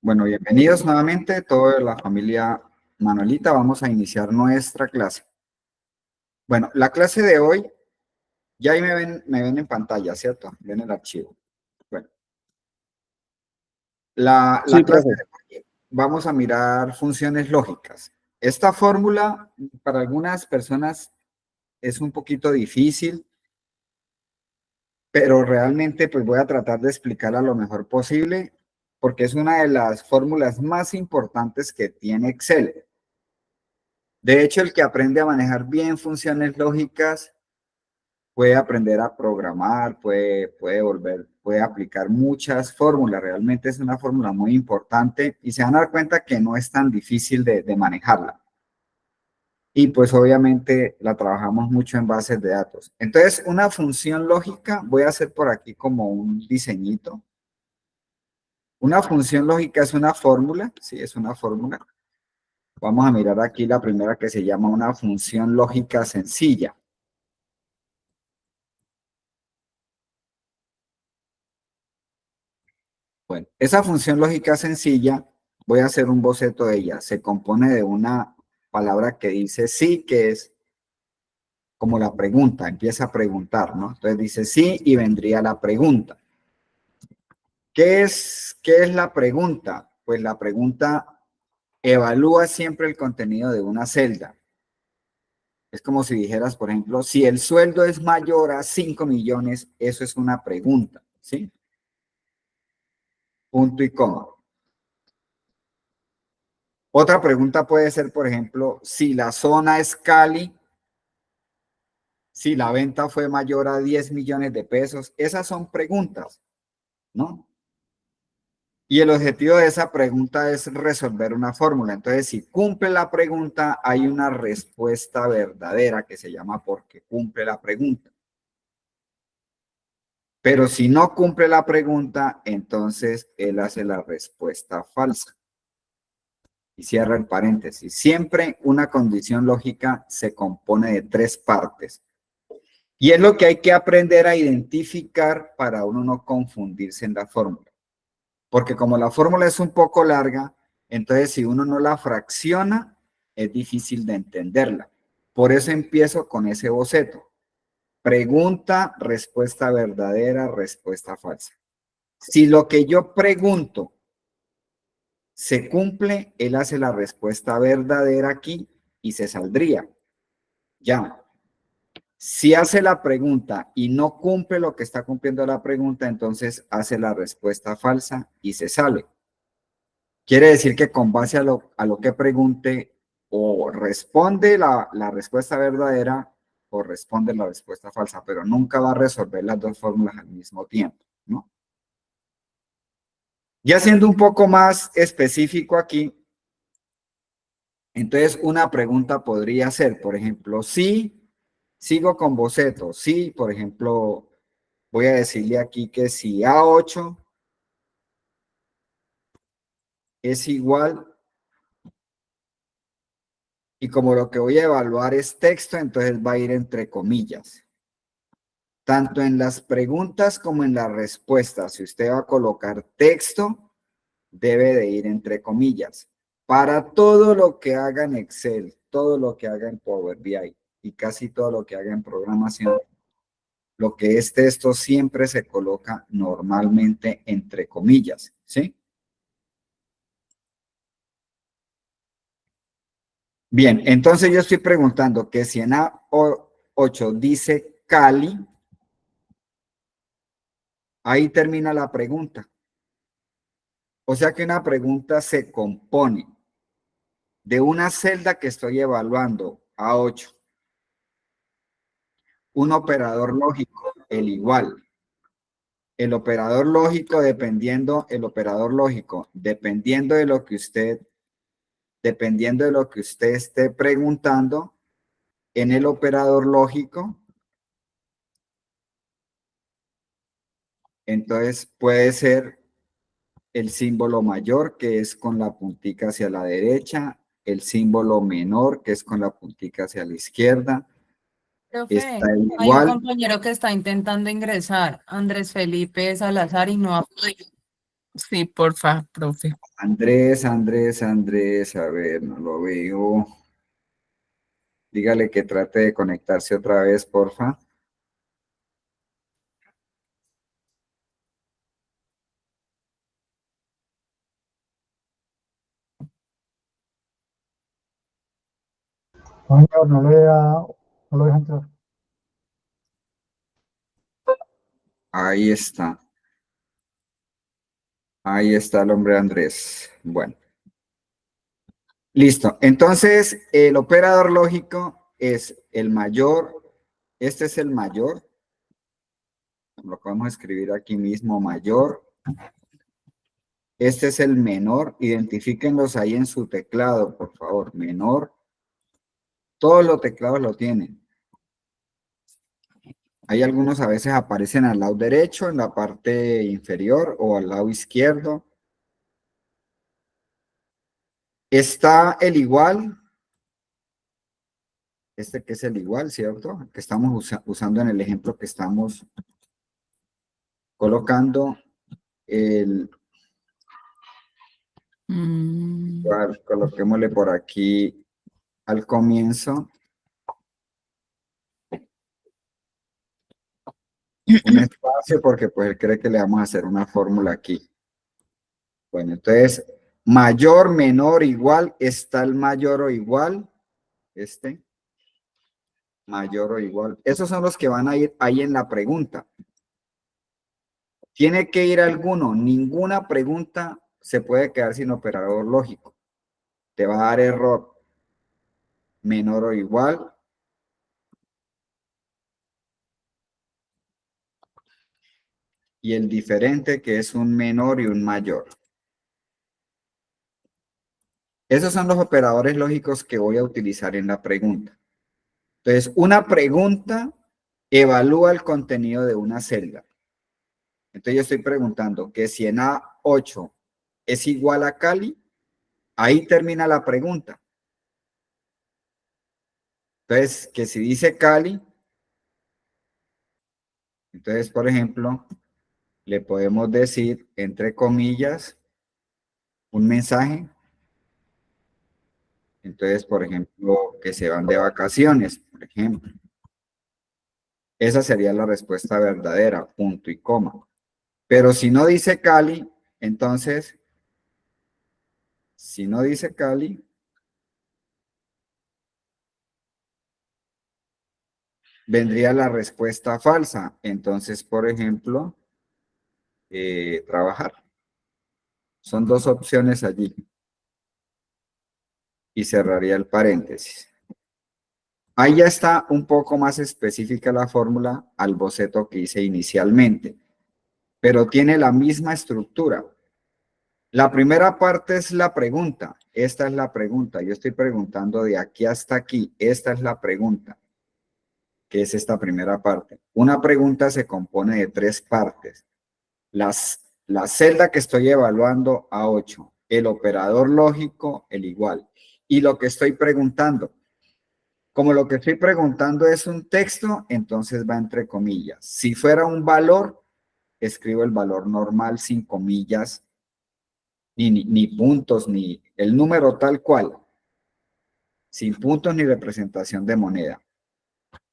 Bueno, bienvenidos nuevamente toda la familia Manuelita. Vamos a iniciar nuestra clase. Bueno, la clase de hoy, ya ahí me ven en pantalla, ¿cierto? Ven el archivo. Bueno, la Sí, clase profe. de hoy vamos a mirar funciones lógicas. Esta fórmula para algunas personas es un poquito difícil, pero realmente pues voy a tratar de explicarla lo mejor posible porque es una de las fórmulas más importantes que tiene Excel. De hecho, el que aprende a manejar bien funciones lógicas puede aprender a programar, puede aplicar muchas fórmulas. Realmente es una fórmula muy importante y se van a dar cuenta que no es tan difícil de manejarla. Y pues obviamente la trabajamos mucho en bases de datos. Entonces, una función lógica, voy a hacer por aquí como un diseñito. Una función lógica es una fórmula, sí, es una fórmula. Vamos a mirar aquí la primera que se llama una función lógica sencilla. Bueno, esa función lógica sencilla, voy a hacer un boceto de ella. Se compone de una palabra que dice sí, que es como la pregunta, empieza a preguntar, ¿no? Entonces dice sí y vendría la pregunta. ¿Qué es la pregunta? Pues la pregunta evalúa siempre el contenido de una celda. Es como si dijeras, por ejemplo, si el sueldo es mayor a 5 millones, eso es una pregunta, ¿sí? Punto y coma. Otra pregunta puede ser, por ejemplo, si la zona es Cali, si la venta fue mayor a 10 millones de pesos. Esas son preguntas, ¿no? Y el objetivo de esa pregunta es resolver una fórmula. Entonces, si cumple la pregunta, hay una respuesta verdadera que se llama porque cumple la pregunta. Pero si no cumple la pregunta, entonces él hace la respuesta falsa. Y cierra el paréntesis. Siempre una condición lógica se compone de tres partes. Y es lo que hay que aprender a identificar para uno no confundirse en la fórmula. Porque como la fórmula es un poco larga, entonces si uno no la fracciona, es difícil de entenderla. Por eso empiezo con ese boceto. Pregunta, respuesta verdadera, respuesta falsa. Si lo que yo pregunto se cumple, él hace la respuesta verdadera aquí y se saldría. Ya. Si hace la pregunta y no cumple lo que está cumpliendo la pregunta, entonces hace la respuesta falsa y se sale. Quiere decir que con base a lo que pregunte, o responde la respuesta verdadera o responde la respuesta falsa, pero nunca va a resolver las dos fórmulas al mismo tiempo, ¿no? Ya siendo un poco más específico aquí, entonces una pregunta podría ser, por ejemplo, si sigo con boceto, si, por ejemplo, voy a decirle aquí que si A8 es igual, y como lo que voy a evaluar es texto, entonces va a ir entre comillas. Tanto en las preguntas como en las respuestas, si usted va a colocar texto, debe de ir entre comillas. Para todo lo que haga en Excel, todo lo que haga en Power BI y casi todo lo que haga en programación, lo que es texto siempre se coloca normalmente entre comillas, ¿sí? Bien, entonces yo estoy preguntando que si en A8 dice Cali, ahí termina la pregunta. O sea que una pregunta se compone de una celda que estoy evaluando, A8, un operador lógico, el igual. El operador lógico dependiendo de lo que usted esté preguntando, en el operador lógico, entonces puede ser el símbolo mayor, que es con la puntica hacia la derecha, el símbolo menor, que es con la puntica hacia la izquierda, está Profe, el hay un igual. compañero que está intentando ingresar, Andrés Felipe Salazar, y no ha podido. Sí, porfa, profe. Andrés, a ver, no lo veo. Dígale que trate de conectarse otra vez, porfa. No, señor, no lo deja entrar. Ahí está. Ahí está el hombre Andrés. Bueno, listo. Entonces, el operador lógico es el mayor. Este es el mayor. Lo podemos escribir aquí mismo, mayor. Este es el menor. Identifíquenlos ahí en su teclado, por favor. Menor. Todos los teclados lo tienen. Hay algunos a veces aparecen al lado derecho, en la parte inferior o al lado izquierdo. Está el igual. Este que es el igual, ¿cierto? Que estamos usando en el ejemplo que estamos colocando. El igual, coloquémosle por aquí al comienzo un espacio porque pues él cree que le vamos a hacer una fórmula aquí. Bueno, entonces, mayor, menor, igual, está el mayor o igual, este, mayor o igual. Esos son los que van a ir ahí en la pregunta. Tiene que ir alguno, ninguna pregunta se puede quedar sin operador lógico. Te va a dar error. Menor o igual. Y el diferente que es un menor y un mayor. Esos son los operadores lógicos que voy a utilizar en la pregunta. Entonces, una pregunta evalúa el contenido de una celda. Entonces, yo estoy preguntando que si en A8 es igual a Cali, ahí termina la pregunta. Entonces, que si dice Cali, entonces, por ejemplo, le podemos decir, entre comillas, un mensaje. Entonces, por ejemplo, que se van de vacaciones, por ejemplo. Esa sería la respuesta verdadera, punto y coma. Pero si no dice Cali, entonces, si no dice Cali, vendría la respuesta falsa. Entonces, por ejemplo, trabajar. Son dos opciones allí. Y cerraría el paréntesis. Ahí ya está un poco más específica la fórmula al boceto que hice inicialmente, pero tiene la misma estructura. La primera parte es la pregunta. Esta es la pregunta. Yo estoy preguntando de aquí hasta aquí. Esta es la pregunta, que es esta primera parte. Una pregunta se compone de tres partes. La celda que estoy evaluando a 8, el operador lógico, el igual, y lo que estoy preguntando. Como lo que estoy preguntando es un texto, entonces va entre comillas. Si fuera un valor, escribo el valor normal sin comillas, ni puntos, ni el número tal cual, sin puntos ni representación de moneda.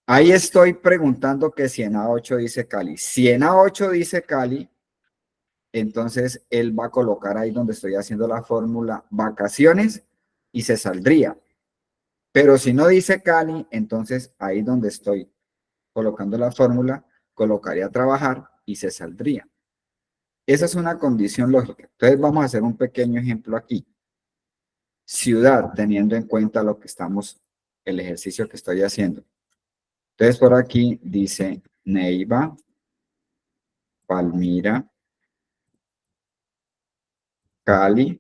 Ahí estoy preguntando que si en A8 dice Cali. Si en A8 dice Cali, entonces él va a colocar ahí donde estoy haciendo la fórmula vacaciones y se saldría. Pero si no dice Cali, entonces ahí donde estoy colocando la fórmula, colocaría trabajar y se saldría. Esa es una condición lógica. Entonces vamos a hacer un pequeño ejemplo aquí. Ciudad, teniendo en cuenta lo que estamos, el ejercicio que estoy haciendo. Entonces por aquí dice Neiva, Palmira, Cali,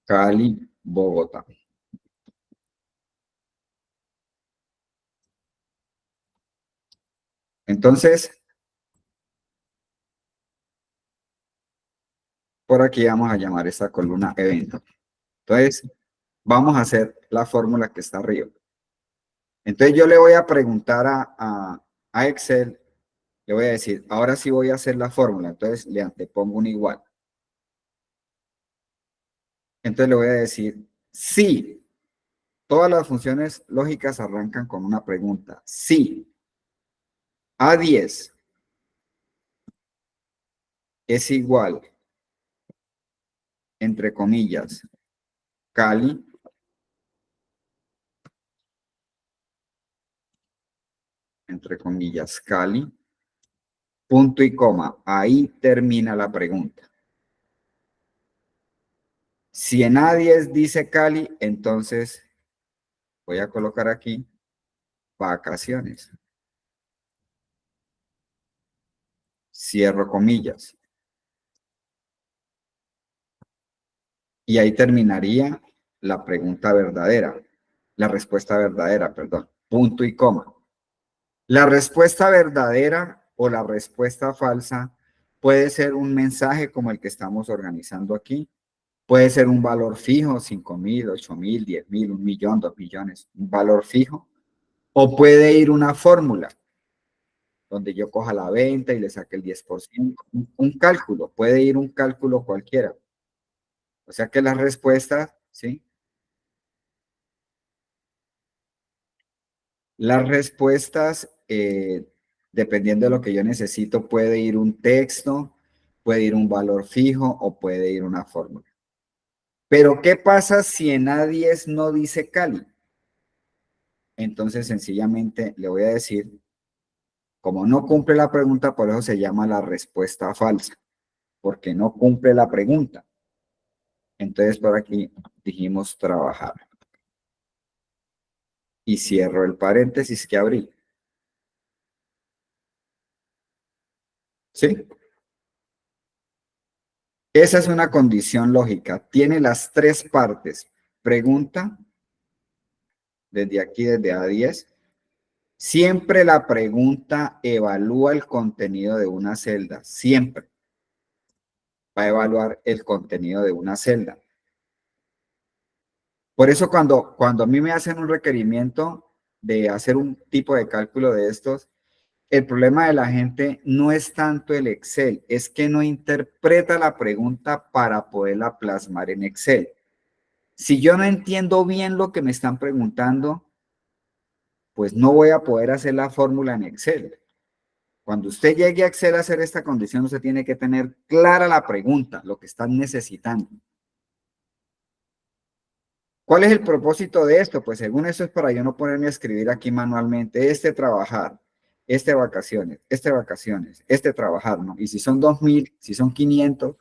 Cali, Bogotá. Entonces, por aquí vamos a llamar esta columna evento. Entonces, vamos a hacer la fórmula que está arriba. Entonces, yo le voy a preguntar a Excel Le voy a decir, ahora sí voy a hacer la fórmula, entonces le antepongo un igual. Entonces le voy a decir, sí, todas las funciones lógicas arrancan con una pregunta. Sí, A10 es igual, entre comillas, Cali, entre comillas, Cali, punto y coma. Ahí termina la pregunta. Si en A10 dice Cali, entonces voy a colocar aquí vacaciones. Cierro comillas. Y ahí terminaría la pregunta verdadera, la respuesta verdadera, perdón, punto y coma. La respuesta verdadera o la respuesta falsa puede ser un mensaje como el que estamos organizando aquí, puede ser un valor fijo, 5.000, 8.000, 10.000, 1.000.000, 2.000.000, un valor fijo, o puede ir una fórmula donde yo coja la venta y le saque el 10%, un cálculo, puede ir un cálculo cualquiera. O sea que las respuestas, ¿sí? Las respuestas, dependiendo de lo que yo necesito, puede ir un texto, puede ir un valor fijo o puede ir una fórmula. Pero, ¿qué pasa si en A10 no dice Cali? Entonces, sencillamente le voy a decir, como no cumple la pregunta, por eso se llama la respuesta falsa, porque no cumple la pregunta. Entonces, por aquí dijimos trabajar. Y cierro el paréntesis que abrí. ¿Sí? Esa es una condición lógica. Tiene las tres partes. Pregunta, desde aquí, desde A10. Siempre la pregunta evalúa el contenido de una celda. Siempre va a evaluar el contenido de una celda. Por eso cuando a mí me hacen un requerimiento de hacer un tipo de cálculo de estos, el problema de la gente no es tanto el Excel, es que no interpreta la pregunta para poderla plasmar en Excel. Si yo no entiendo bien lo que me están preguntando, pues no voy a poder hacer la fórmula en Excel. Cuando usted llegue a Excel a hacer esta condición, usted tiene que tener clara la pregunta, lo que están necesitando. ¿Cuál es el propósito de esto? Pues según eso es para yo no ponerme a escribir aquí manualmente, trabajar, vacaciones, este trabajar, ¿no? Y si son 2.000, si son 500,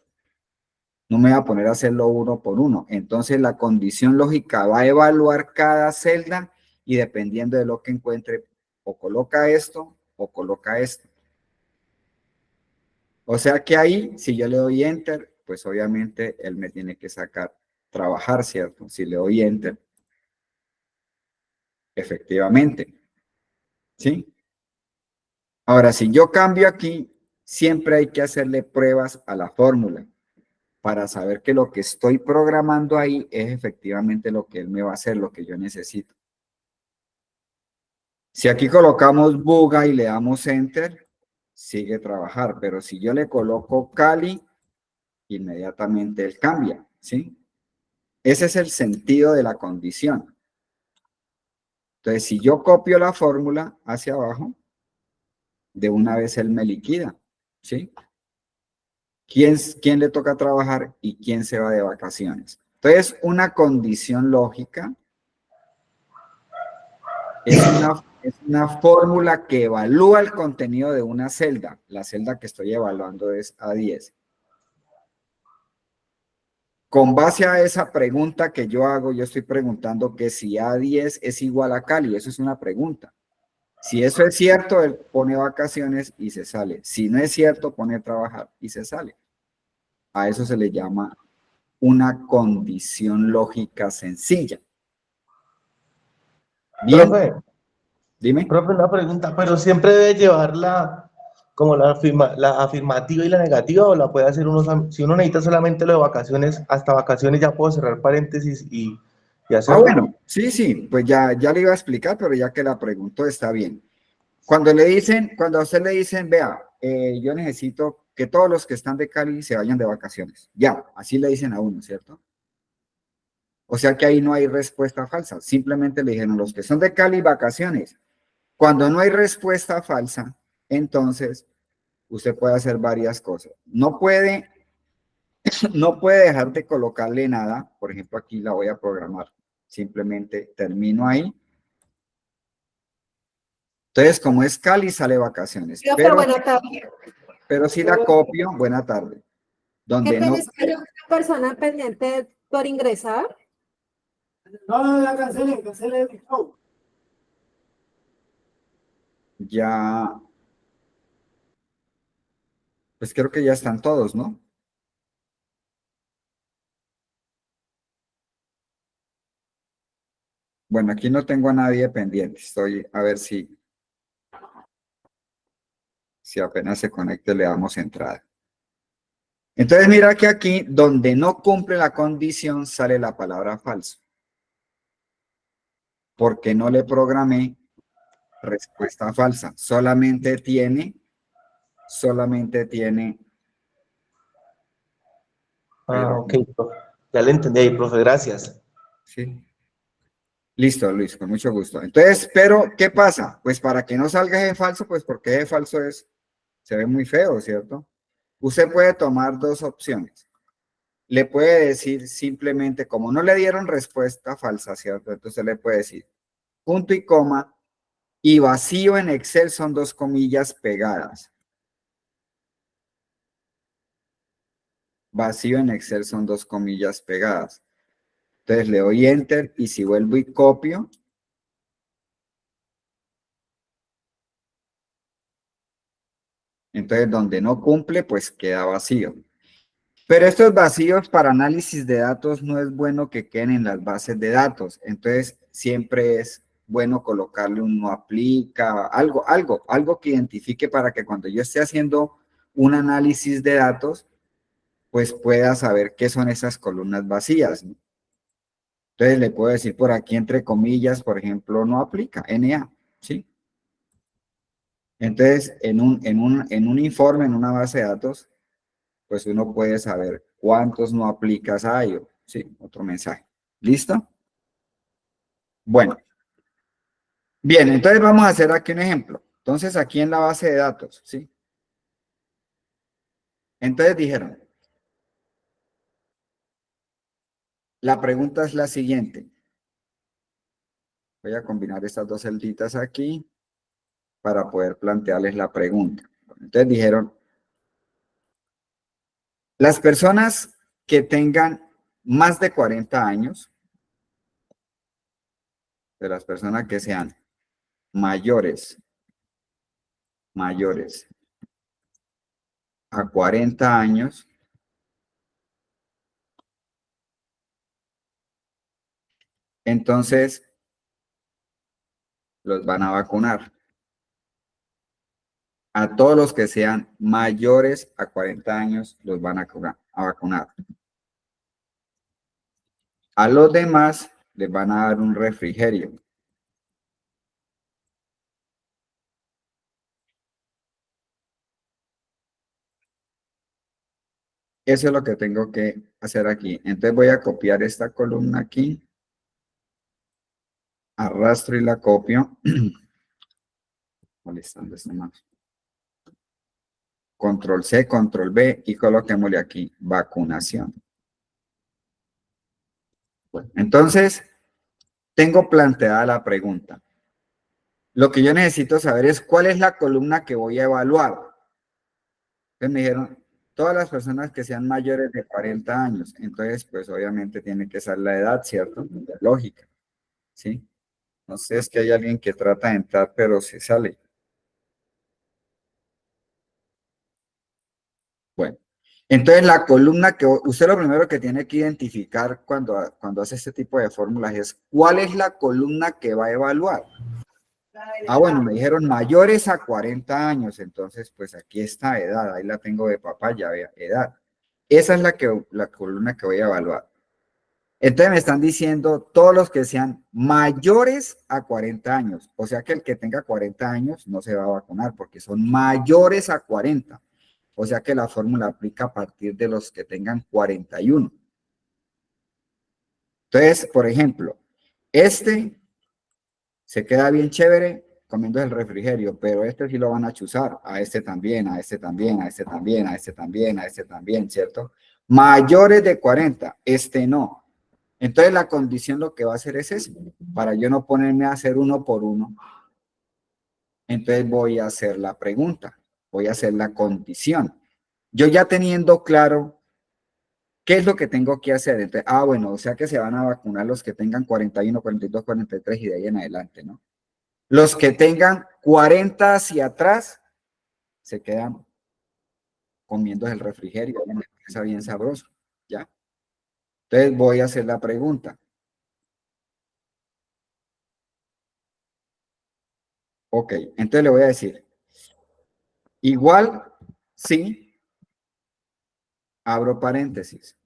no me voy a poner a hacerlo uno por uno. Entonces la condición lógica va a evaluar cada celda y dependiendo de lo que encuentre, o coloca esto o coloca esto. O sea que ahí, si yo le doy Enter, pues obviamente él me tiene que sacar trabajar, ¿cierto? Si le doy Enter, efectivamente, ¿sí? Ahora, si yo cambio aquí, siempre hay que hacerle pruebas a la fórmula para saber que lo que estoy programando ahí es efectivamente lo que él me va a hacer, lo que yo necesito. Si aquí colocamos Buga y le damos Enter, sigue trabajar, pero si yo le coloco Cali, inmediatamente él cambia, ¿sí? Ese es el sentido de la condición. Entonces, si yo copio la fórmula hacia abajo, de una vez él me liquida, ¿sí? ¿Quién le toca trabajar y quién se va de vacaciones? Entonces, una condición lógica es una fórmula que evalúa el contenido de una celda. La celda que estoy evaluando es A10. Con base a esa pregunta que yo hago, yo estoy preguntando que si A10 es igual a Cali. Eso es una pregunta. Si eso es cierto, él pone vacaciones y se sale. Si no es cierto, pone trabajar y se sale. A eso se le llama una condición lógica sencilla. Bien, dime. Profe, una pregunta, pero siempre debe llevarla como la afirmativa y la negativa, o la puede hacer uno, si uno necesita solamente lo de vacaciones, hasta vacaciones ya puedo cerrar paréntesis y hacerlo. Bueno, sí, pues ya le iba a explicar, pero ya que la preguntó está bien. Cuando a usted le dicen, vea, yo necesito que todos los que están de Cali se vayan de vacaciones. Ya, así le dicen a uno, ¿cierto? O sea que ahí no hay respuesta falsa. Simplemente le dijeron, los que son de Cali, vacaciones. Cuando no hay respuesta falsa, entonces usted puede hacer varias cosas. No puede dejar de colocarle nada. Por ejemplo, aquí la voy a programar. Simplemente termino ahí. Entonces, como es Cali, sale vacaciones. Profe, buena tarde. Pero si la copio, buena tarde. ¿Qué Donde no, tienes que una persona pendiente por ingresar? No, la cancelé el show. ya, pues creo que ya están todos, ¿no? Bueno, aquí no tengo a nadie pendiente. Estoy a ver si apenas se conecte le damos entrada. Entonces mira que aquí donde no cumple la condición sale la palabra falso. Porque no le programé respuesta falsa. Solamente tiene. Ok, profe. Ya le entendí ahí, profe, gracias. Sí. Listo, Luis, con mucho gusto. Entonces, pero, ¿qué pasa? Pues para que no salga de falso, pues porque de falso se ve muy feo, ¿cierto? Usted puede tomar dos opciones. Le puede decir simplemente, como no le dieron respuesta falsa, ¿cierto? Entonces le puede decir punto y coma y vacío en Excel son dos comillas pegadas. Vacío en Excel son dos comillas pegadas. Entonces le doy Enter y si vuelvo y copio, entonces donde no cumple, pues queda vacío. Pero estos vacíos para análisis de datos no es bueno que queden en las bases de datos. Entonces, siempre es bueno colocarle un no aplica, algo que identifique para que cuando yo esté haciendo un análisis de datos, pues pueda saber qué son esas columnas vacías, ¿no? Entonces, le puedo decir por aquí, entre comillas, por ejemplo, no aplica, NA, ¿sí? Entonces, en un informe, en una base de datos, pues uno puede saber cuántos no aplicas hay, sí, otro mensaje. ¿Listo? Bueno, bien, entonces vamos a hacer aquí un ejemplo. Entonces, aquí en la base de datos, ¿sí? Entonces dijeron, la pregunta es la siguiente. Voy a combinar estas dos celditas aquí para poder plantearles la pregunta. Entonces dijeron, las personas que tengan más de 40 años, de las personas que sean mayores a 40 años, entonces los van a vacunar. A todos los que sean mayores a 40 años los van a vacunar. A los demás les van a dar un refrigerio. Eso es lo que tengo que hacer aquí. Entonces voy a copiar esta columna aquí. Arrastro y la copio. Molestando este más. Control C, Control V y coloquémosle aquí vacunación. Bueno, entonces, tengo planteada la pregunta. Lo que yo necesito saber es cuál es la columna que voy a evaluar. Entonces me dijeron, todas las personas que sean mayores de 40 años. Entonces, pues obviamente tiene que ser la edad, ¿cierto? Lógica, ¿sí? No sé, es que hay alguien que trata de entrar, pero se sale. Bueno, entonces la columna que usted lo primero que tiene que identificar cuando hace este tipo de fórmulas es cuál es la columna que va a evaluar. Ah, bueno, me dijeron mayores a 40 años, entonces pues aquí está edad, ahí la tengo de papaya, edad. Esa es la columna que voy a evaluar. Entonces me están diciendo todos los que sean mayores a 40 años. O sea que el que tenga 40 años no se va a vacunar porque son mayores a 40. O sea que la fórmula aplica a partir de los que tengan 41. Entonces, por ejemplo, este se queda bien chévere comiendo el refrigerio, pero este sí lo van a chuzar, a este también, a este también, a este también, a este también, a este también, ¿cierto? Mayores de 40, este no. Entonces la condición lo que va a hacer es eso, para yo no ponerme a hacer uno por uno. Entonces voy a hacer la pregunta, voy a hacer la condición. Yo ya teniendo claro qué es lo que tengo que hacer. Entonces, bueno, o sea que se van a vacunar los que tengan 41, 42, 43 y de ahí en adelante, ¿no? Los que tengan 40 hacia atrás se quedan comiendo el refrigerio, está bien sabroso, ¿ya? Entonces voy a hacer la pregunta. Ok, entonces le voy a decir, igual, sí, abro paréntesis.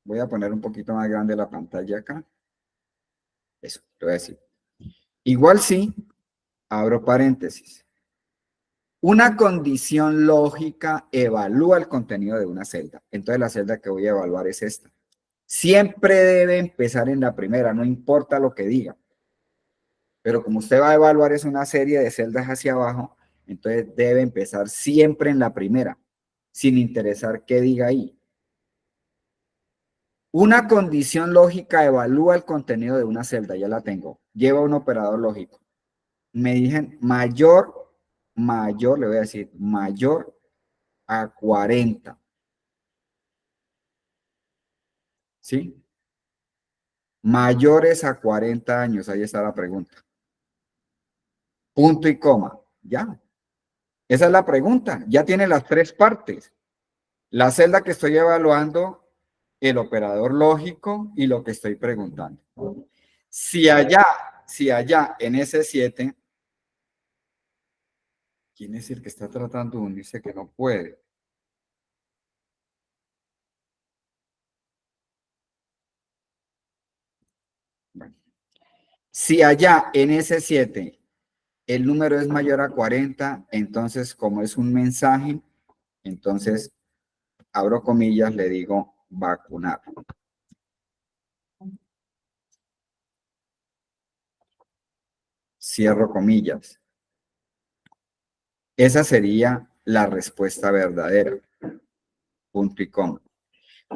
Voy a poner un poquito más grande la pantalla acá. Eso, le voy a decir. Igual sí, abro paréntesis. Una condición lógica evalúa el contenido de una celda. Entonces la celda que voy a evaluar es esta. Siempre debe empezar en la primera, no importa lo que diga. Pero como usted va a evaluar es una serie de celdas hacia abajo, entonces debe empezar siempre en la primera, sin interesar qué diga ahí. Una condición lógica evalúa el contenido de una celda, ya la tengo. Lleva un operador lógico. Me dicen mayor, le voy a decir, mayor a 40. ¿Sí? Mayores a 40 años, ahí está la pregunta. Punto y coma, ya. Esa es la pregunta, ya tiene las tres partes. La celda que estoy evaluando, el operador lógico y lo que estoy preguntando. Si allá en S7, ¿quién es el que está tratando de unirse que no puede? Bueno. Si allá en S7 el número es mayor a 40, entonces como es un mensaje, entonces abro comillas, le digo vacunar. Cierro comillas. Esa sería la respuesta verdadera. Punto y coma.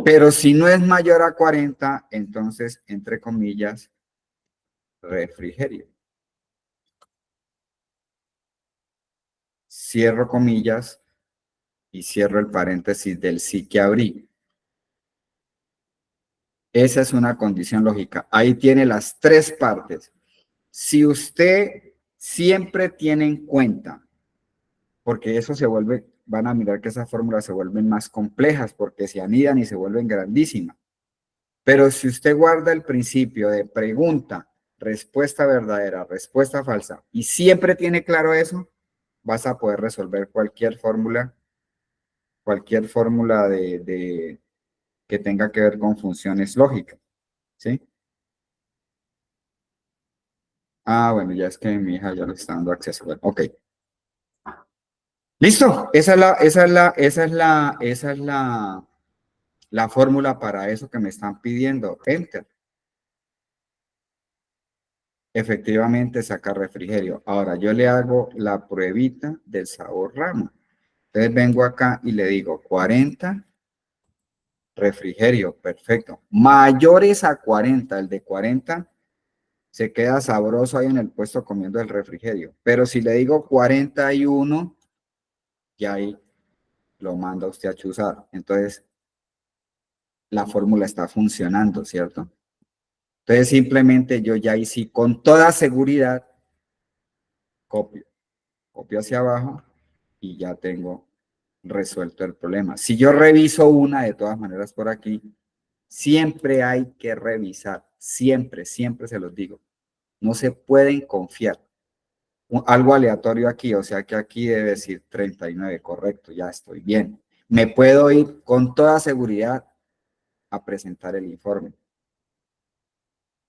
Pero si no es mayor a 40, entonces, entre comillas, refrigerio. Cierro comillas y cierro el paréntesis del sí que abrí. Esa es una condición lógica. Ahí tiene las tres partes. Si usted siempre tiene en cuenta, porque eso se vuelve, van a mirar que esas fórmulas se vuelven más complejas porque se anidan y se vuelven grandísimas. Pero si usted guarda el principio de pregunta, respuesta verdadera, respuesta falsa, y siempre tiene claro eso, vas a poder resolver cualquier fórmula que tenga que ver con funciones lógicas, ¿sí? Bueno, ya es que mi hija ya le está dando acceso. Bueno, ok. Listo, esa es la fórmula para eso que me están pidiendo. Enter. Efectivamente saca refrigerio. Ahora yo le hago la pruebita del sabor rama. Entonces vengo acá y le digo 40 refrigerio, perfecto. Mayores a 40, el de 40 se queda sabroso ahí en el puesto comiendo el refrigerio. Pero si le digo 41, ya ahí lo manda usted a chuzar. Entonces la fórmula está funcionando, ¿cierto? Entonces simplemente yo ya ahí sí con toda seguridad copio hacia abajo y ya tengo resuelto el problema. Si yo reviso una, de todas maneras por aquí, siempre hay que revisar, siempre se los digo. No se pueden confiar. Algo aleatorio aquí, o sea que aquí debe decir 39, correcto, ya estoy bien. Me puedo ir con toda seguridad a presentar el informe.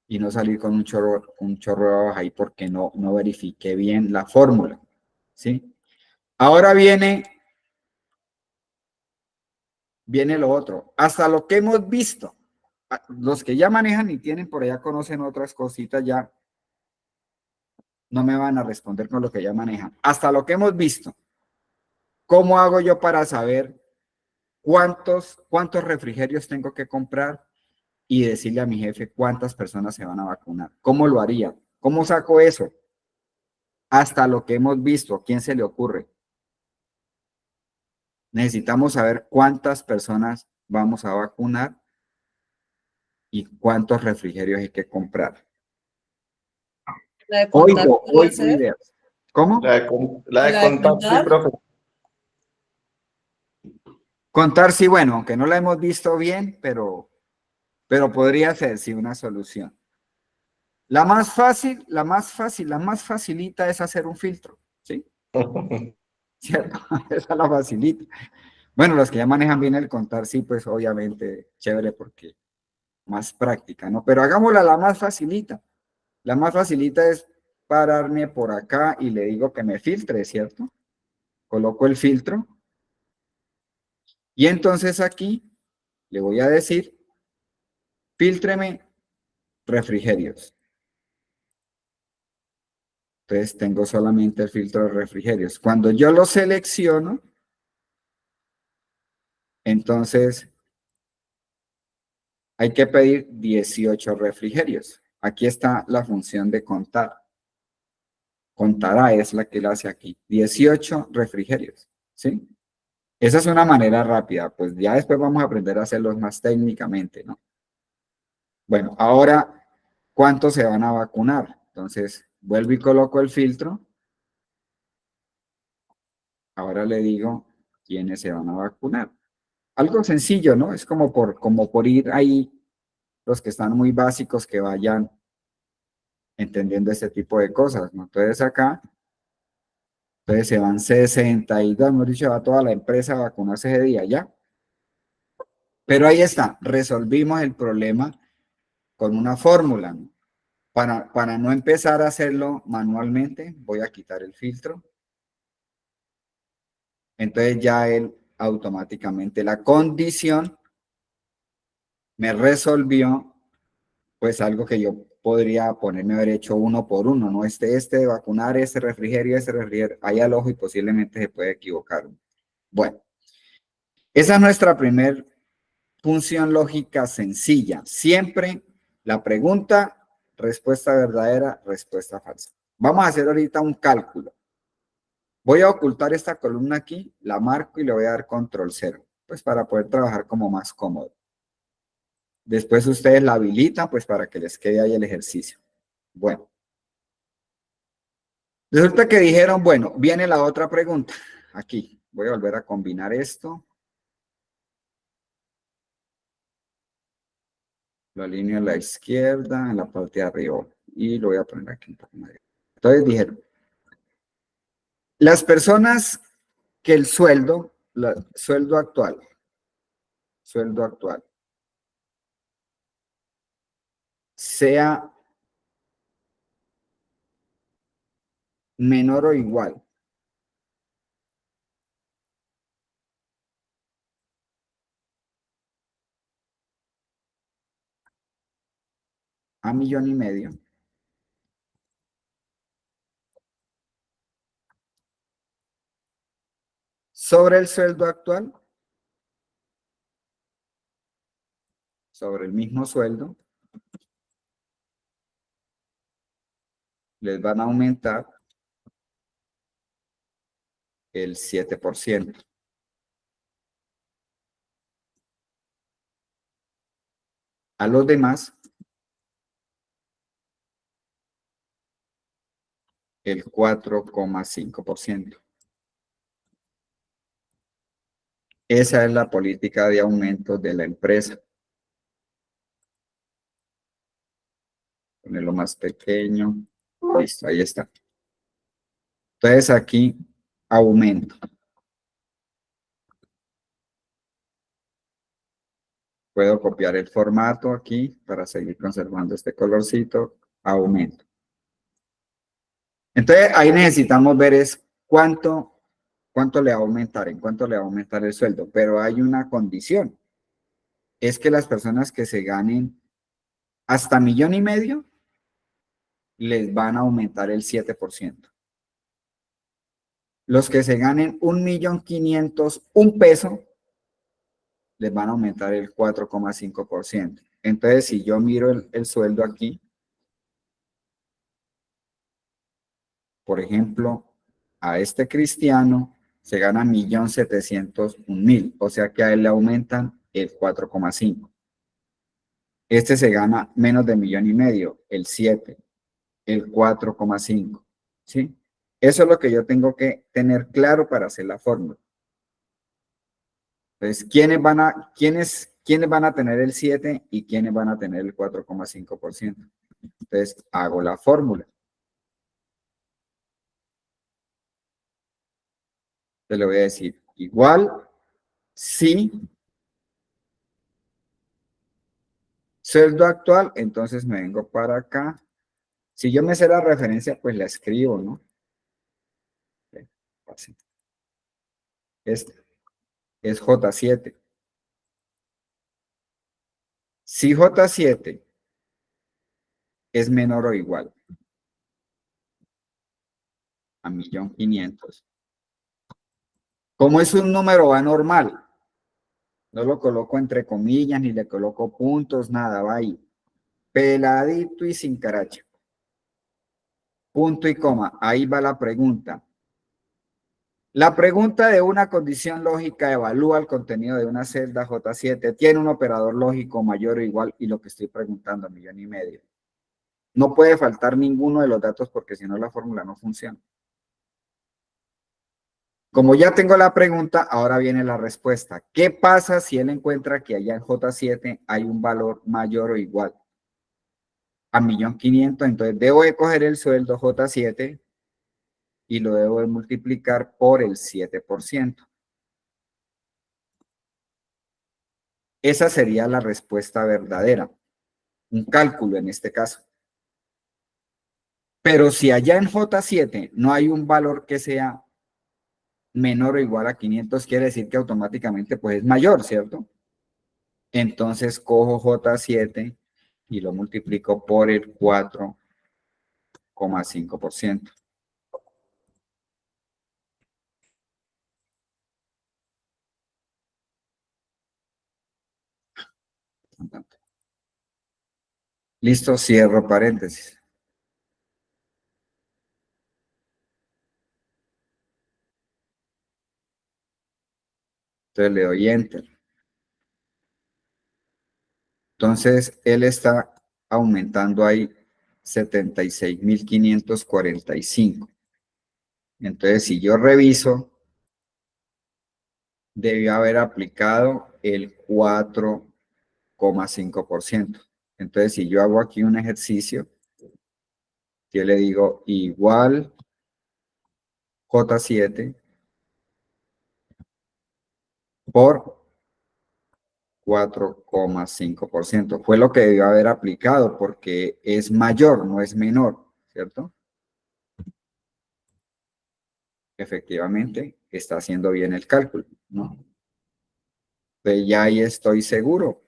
Y no salir con un chorro de hojas ahí porque no verifiqué bien la fórmula, ¿sí? Ahora viene lo otro. Hasta lo que hemos visto, los que ya manejan y tienen por allá, conocen otras cositas, ya no me van a responder con lo que ya manejan. Hasta lo que hemos visto, ¿cómo hago yo para saber cuántos refrigerios tengo que comprar y decirle a mi jefe cuántas personas se van a vacunar? ¿Cómo lo haría? ¿Cómo saco eso? Hasta lo que hemos visto, ¿a quién se le ocurre? Necesitamos saber cuántas personas vamos a vacunar y cuántos refrigerios hay que comprar. La de contar, ¿cómo va a Oigo ser? ideas. ¿Cómo? La de ¿La de contar, sí, contar? profe. Contar, sí, bueno, aunque no la hemos visto bien, pero podría ser, sí, una solución. La más fácil, la más facilita es hacer un filtro, ¿sí? ¿Cierto? Esa la facilita. Bueno, los que ya manejan bien el contar, sí, pues obviamente chévere porque más práctica, ¿no? Pero hagámosla la más facilita. La más facilita es pararme por acá y le digo que me filtre, ¿cierto? Coloco el filtro y entonces aquí le voy a decir, fíltreme refrigerios. Entonces tengo solamente el filtro de refrigerios. Cuando yo lo selecciono, entonces hay que pedir 18 refrigerios. Aquí está la función de contar. Contará es la que la hace aquí. 18 refrigerios, ¿sí? Esa es una manera rápida, pues ya después vamos a aprender a hacerlos más técnicamente, ¿no? Bueno, ahora, ¿cuántos se van a vacunar? Entonces, vuelvo y coloco el filtro. Ahora le digo quiénes se van a vacunar. Algo sencillo, ¿no? Es como por ir ahí, los que están muy básicos que vayan entendiendo este tipo de cosas, ¿no? Entonces acá, se van 62, hemos dicho, va toda la empresa a vacunarse ese día, ¿ya? Pero ahí está, resolvimos el problema con una fórmula, ¿no? Para no empezar a hacerlo manualmente, voy a quitar el filtro. Entonces ya él automáticamente la condición me resolvió pues algo que yo podría ponerme a haber hecho uno por uno, ¿no? De vacunar, este refrigerio, ahí al ojo y posiblemente se puede equivocar. Bueno, esa es nuestra primer función lógica sencilla. Siempre la pregunta, respuesta verdadera, respuesta falsa. Vamos a hacer ahorita un cálculo. Voy a ocultar esta columna aquí, la marco y le voy a dar control 0, pues para poder trabajar como más cómodo. Después ustedes la habilitan, pues para que les quede ahí el ejercicio. Bueno. Resulta que dijeron, bueno, viene la otra pregunta. Aquí, voy a volver a combinar esto. Lo alineo a la izquierda, en la parte de arriba. Y lo voy a poner aquí un poco más. Entonces dijeron, las personas que el sueldo actual, sea menor o igual a 1,5 millones, sobre el sueldo actual, sobre el mismo sueldo, les van a aumentar el 7%. A los demás, el 4,5%. Esa es la política de aumento de la empresa. Ponerlo más pequeño. Listo, ahí está. Entonces aquí aumento. Puedo copiar el formato aquí para seguir conservando este colorcito. Aumento. Entonces, ahí necesitamos ver es cuánto le va a aumentar, en cuánto le va a aumentar el sueldo. Pero hay una condición. Es que las personas que se ganen hasta 1,5 millones les van a aumentar el 7%. Los que se ganen 1,500,000, un peso, les van a aumentar el 4,5%. Entonces, si yo miro el sueldo aquí, por ejemplo, a este cristiano se gana 1,701,000, o sea que a él le aumentan el 4,5. Este se gana menos de 1,5 millones, el 7, el 4,5, ¿sí? Eso es lo que yo tengo que tener claro para hacer la fórmula. Entonces, ¿quiénes van a tener el 7 y quiénes van a tener el 4,5%? Entonces, hago la fórmula. Te lo voy a decir. Igual, si sueldo actual, entonces me vengo para acá. Si yo me sé la referencia, pues la escribo, ¿no? Así. Este es J7. Si J7 es menor o igual a 1,500,000, como es un número anormal, no lo coloco entre comillas, ni le coloco puntos, nada, va ahí. Peladito y sin caracha. Punto y coma. Ahí va la pregunta. La pregunta de una condición lógica evalúa el contenido de una celda J7. Tiene un operador lógico mayor o igual y lo que estoy preguntando, 1,5 millones. No puede faltar ninguno de los datos porque si no la fórmula no funciona. Como ya tengo la pregunta, ahora viene la respuesta. ¿Qué pasa si él encuentra que allá en J7 hay un valor mayor o igual a 1,500,000? Entonces debo de coger el sueldo J7 y lo debo de multiplicar por el 7%. Esa sería la respuesta verdadera. Un cálculo en este caso. Pero si allá en J7 no hay un valor que sea menor o igual a 500, quiere decir que automáticamente pues es mayor, ¿cierto? Entonces cojo J7 y lo multiplico por el 4,5%. Listo, cierro paréntesis. Entonces le doy Enter. Entonces él está aumentando ahí 76,545. Entonces si yo reviso, debió haber aplicado el 4,5%. Entonces, si yo hago aquí un ejercicio, yo le digo igual J7 por 4,5%. Fue lo que debió haber aplicado porque es mayor, no es menor, ¿cierto? Efectivamente, está haciendo bien el cálculo, ¿no? Pues ya ahí estoy seguro.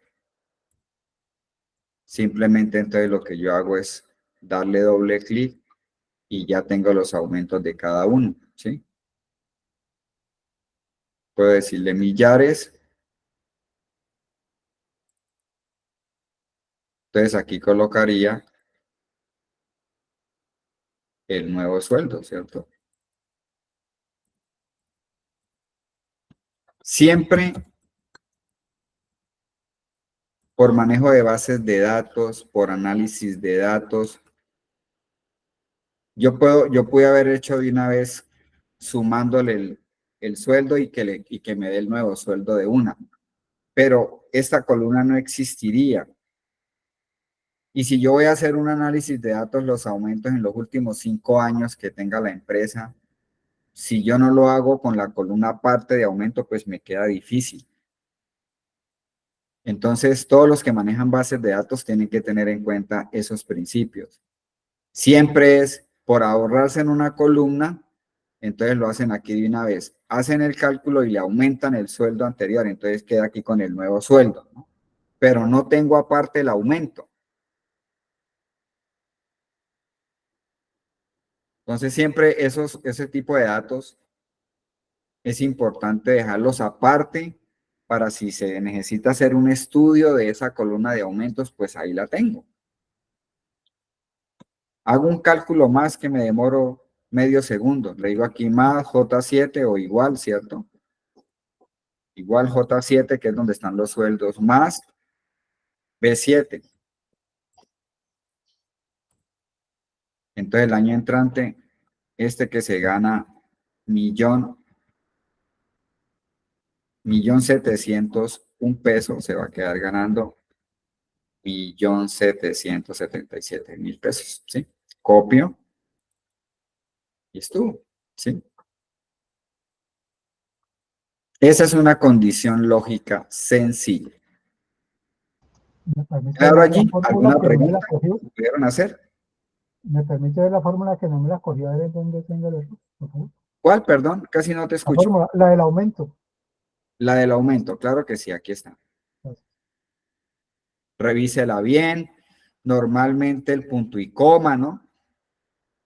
Simplemente entonces lo que yo hago es darle doble clic y ya tengo los aumentos de cada uno, ¿sí? Puedo decirle millares. Entonces aquí colocaría el nuevo sueldo, ¿cierto? Siempre por manejo de bases de datos, por análisis de datos. Yo pude haber hecho de una vez sumándole el sueldo y que me dé el nuevo sueldo de una. Pero esta columna no existiría. Y si yo voy a hacer un análisis de datos, los aumentos en los últimos 5 años que tenga la empresa, si yo no lo hago con la columna aparte de aumento, pues me queda difícil. Entonces, todos los que manejan bases de datos tienen que tener en cuenta esos principios. Siempre es por ahorrarse en una columna, entonces lo hacen aquí de una vez. Hacen el cálculo y le aumentan el sueldo anterior, entonces queda aquí con el nuevo sueldo, ¿no? Pero no tengo aparte el aumento. Entonces, siempre ese tipo de datos es importante dejarlos aparte para si se necesita hacer un estudio de esa columna de aumentos, pues ahí la tengo. Hago un cálculo más que me demoro medio segundo. Le digo aquí más J7 o igual, ¿cierto? Igual J7, que es donde están los sueldos, más B7. Entonces el año entrante, este que se gana millón 1.701.000 pesos, se va a quedar ganando 1.777.000 pesos, ¿sí? Copio y estuvo, ¿sí? Esa es una condición lógica sencilla. ¿Me permite Claro, ver la allí, fórmula ¿alguna que no me la pregunta cogió? que pudieron hacer? ¿Me permite ver la fórmula que no me la cogió? A ver en dónde tengo el error, por favor. ¿Cuál, perdón? Casi no te La escucho. fórmula, la del aumento. La del aumento, claro que sí, aquí está. Gracias. Revísela bien. Normalmente el punto y coma, ¿no?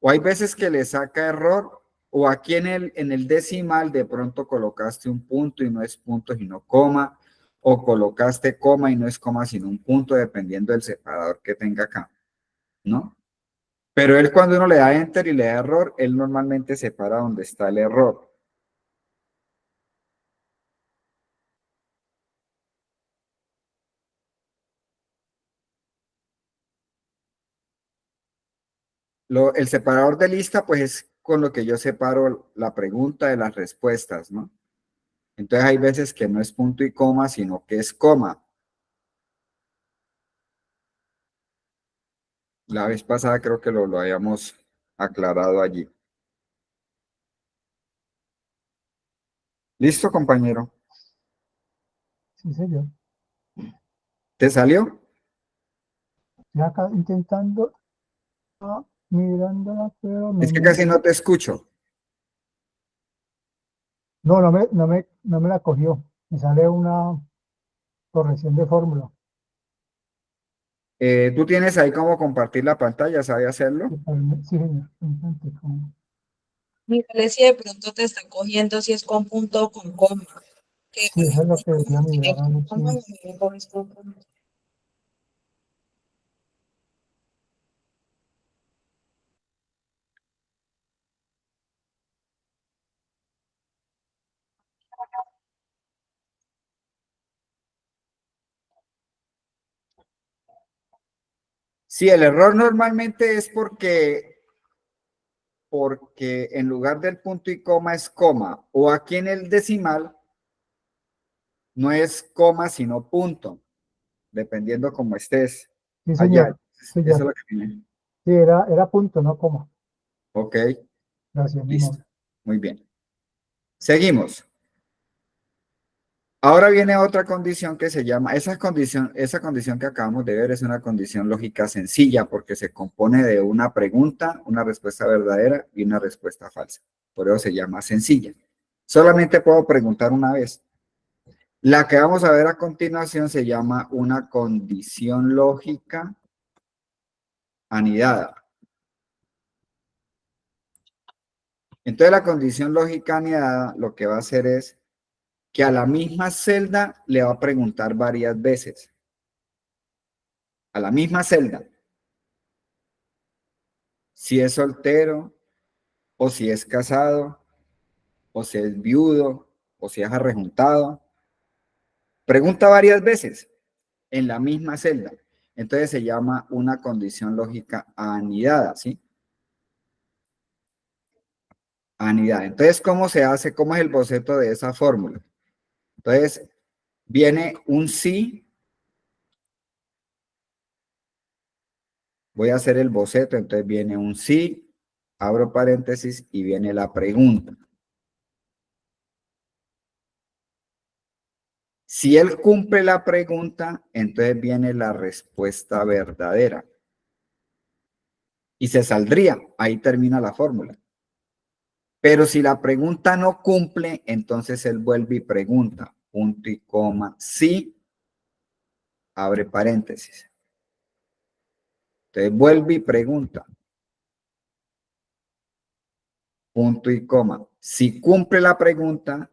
O hay veces que le saca error, o aquí en el decimal de pronto colocaste un punto y no es punto sino coma, o colocaste coma y no es coma sino un punto, dependiendo del separador que tenga acá, ¿no? Pero él cuando uno le da enter y le da error, él normalmente separa donde está el error. El separador de lista, pues es con lo que yo separo la pregunta de las respuestas, ¿no? Entonces hay veces que no es punto y coma, sino que es coma. La vez pasada creo que lo habíamos aclarado allí. ¿Listo, compañero? Sí, señor. ¿Te salió? Estoy acá intentando, mirándola, pero no Es que me, casi no te escucho. no me la cogió. Me sale una corrección de fórmula. ¿Tú tienes ahí cómo compartir la pantalla? ¿Sabe hacerlo? Sí, señor. Intente, Mírale si de pronto te está cogiendo si es con punto o con coma. Que sí, eso es lo que debería mirar a ver coma si. y luego es con punto. Sí, el error normalmente es porque en lugar del punto y coma es coma, o aquí en el decimal no es coma, sino punto, dependiendo cómo estés Sí, allá. señor. Sí, Eso ya. es lo que tiene. Sí, era punto, no coma. Ok, Gracias, mi listo. amor. Muy bien. Seguimos. Ahora viene otra condición que se llama, esa condición que acabamos de ver es una condición lógica sencilla porque se compone de una pregunta, una respuesta verdadera y una respuesta falsa. Por eso se llama sencilla. Solamente puedo preguntar una vez. La que vamos a ver a continuación se llama una condición lógica anidada. Entonces la condición lógica anidada lo que va a hacer es que a la misma celda le va a preguntar varias veces. A la misma celda. Si es soltero, o si es casado, o si es viudo, o si es arrejuntado. Pregunta varias veces en la misma celda. Entonces se llama una condición lógica anidada, ¿sí? Anidada. Entonces, ¿cómo se hace? ¿Cómo es el boceto de esa fórmula? Entonces, viene un sí. Voy a hacer el boceto, entonces viene un sí, abro paréntesis y viene la pregunta. Si él cumple la pregunta, entonces viene la respuesta verdadera. Y se saldría, ahí termina la fórmula. Pero si la pregunta no cumple, entonces él vuelve y pregunta, punto y coma, sí, abre paréntesis. Entonces vuelve y pregunta, punto y coma. Si cumple la pregunta,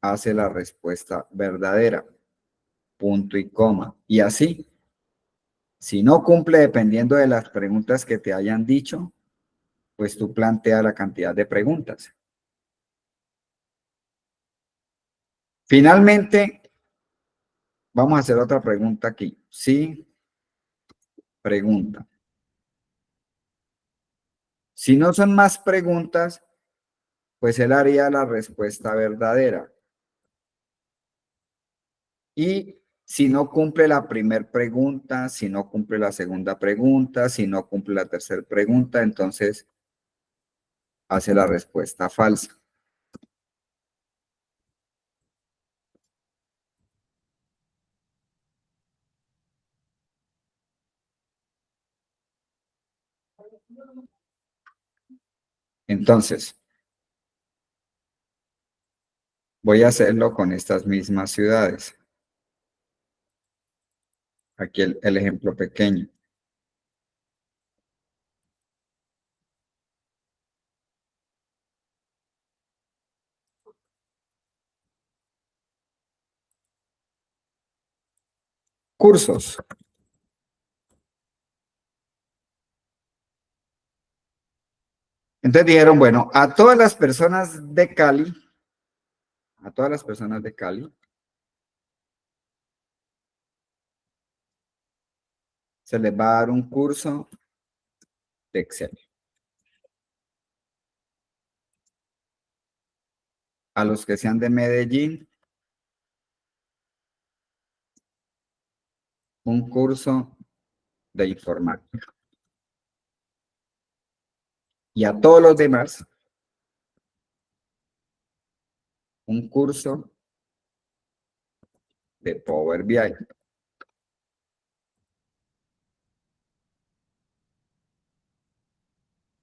hace la respuesta verdadera, punto y coma. Y así, si no cumple dependiendo de las preguntas que te hayan dicho, pues tú planteas la cantidad de preguntas. Finalmente, vamos a hacer otra pregunta aquí. Sí, pregunta. Si no son más preguntas, pues él haría la respuesta verdadera. Y si no cumple la primera pregunta, si no cumple la segunda pregunta, si no cumple la tercera pregunta, entonces hace la respuesta falsa. Entonces, voy a hacerlo con estas mismas ciudades. Aquí el ejemplo pequeño. Cursos. Entonces dijeron, bueno, a todas las personas de Cali, se les va a dar un curso de Excel. A los que sean de Medellín, un curso de informática. Y a todos los demás, un curso de Power BI.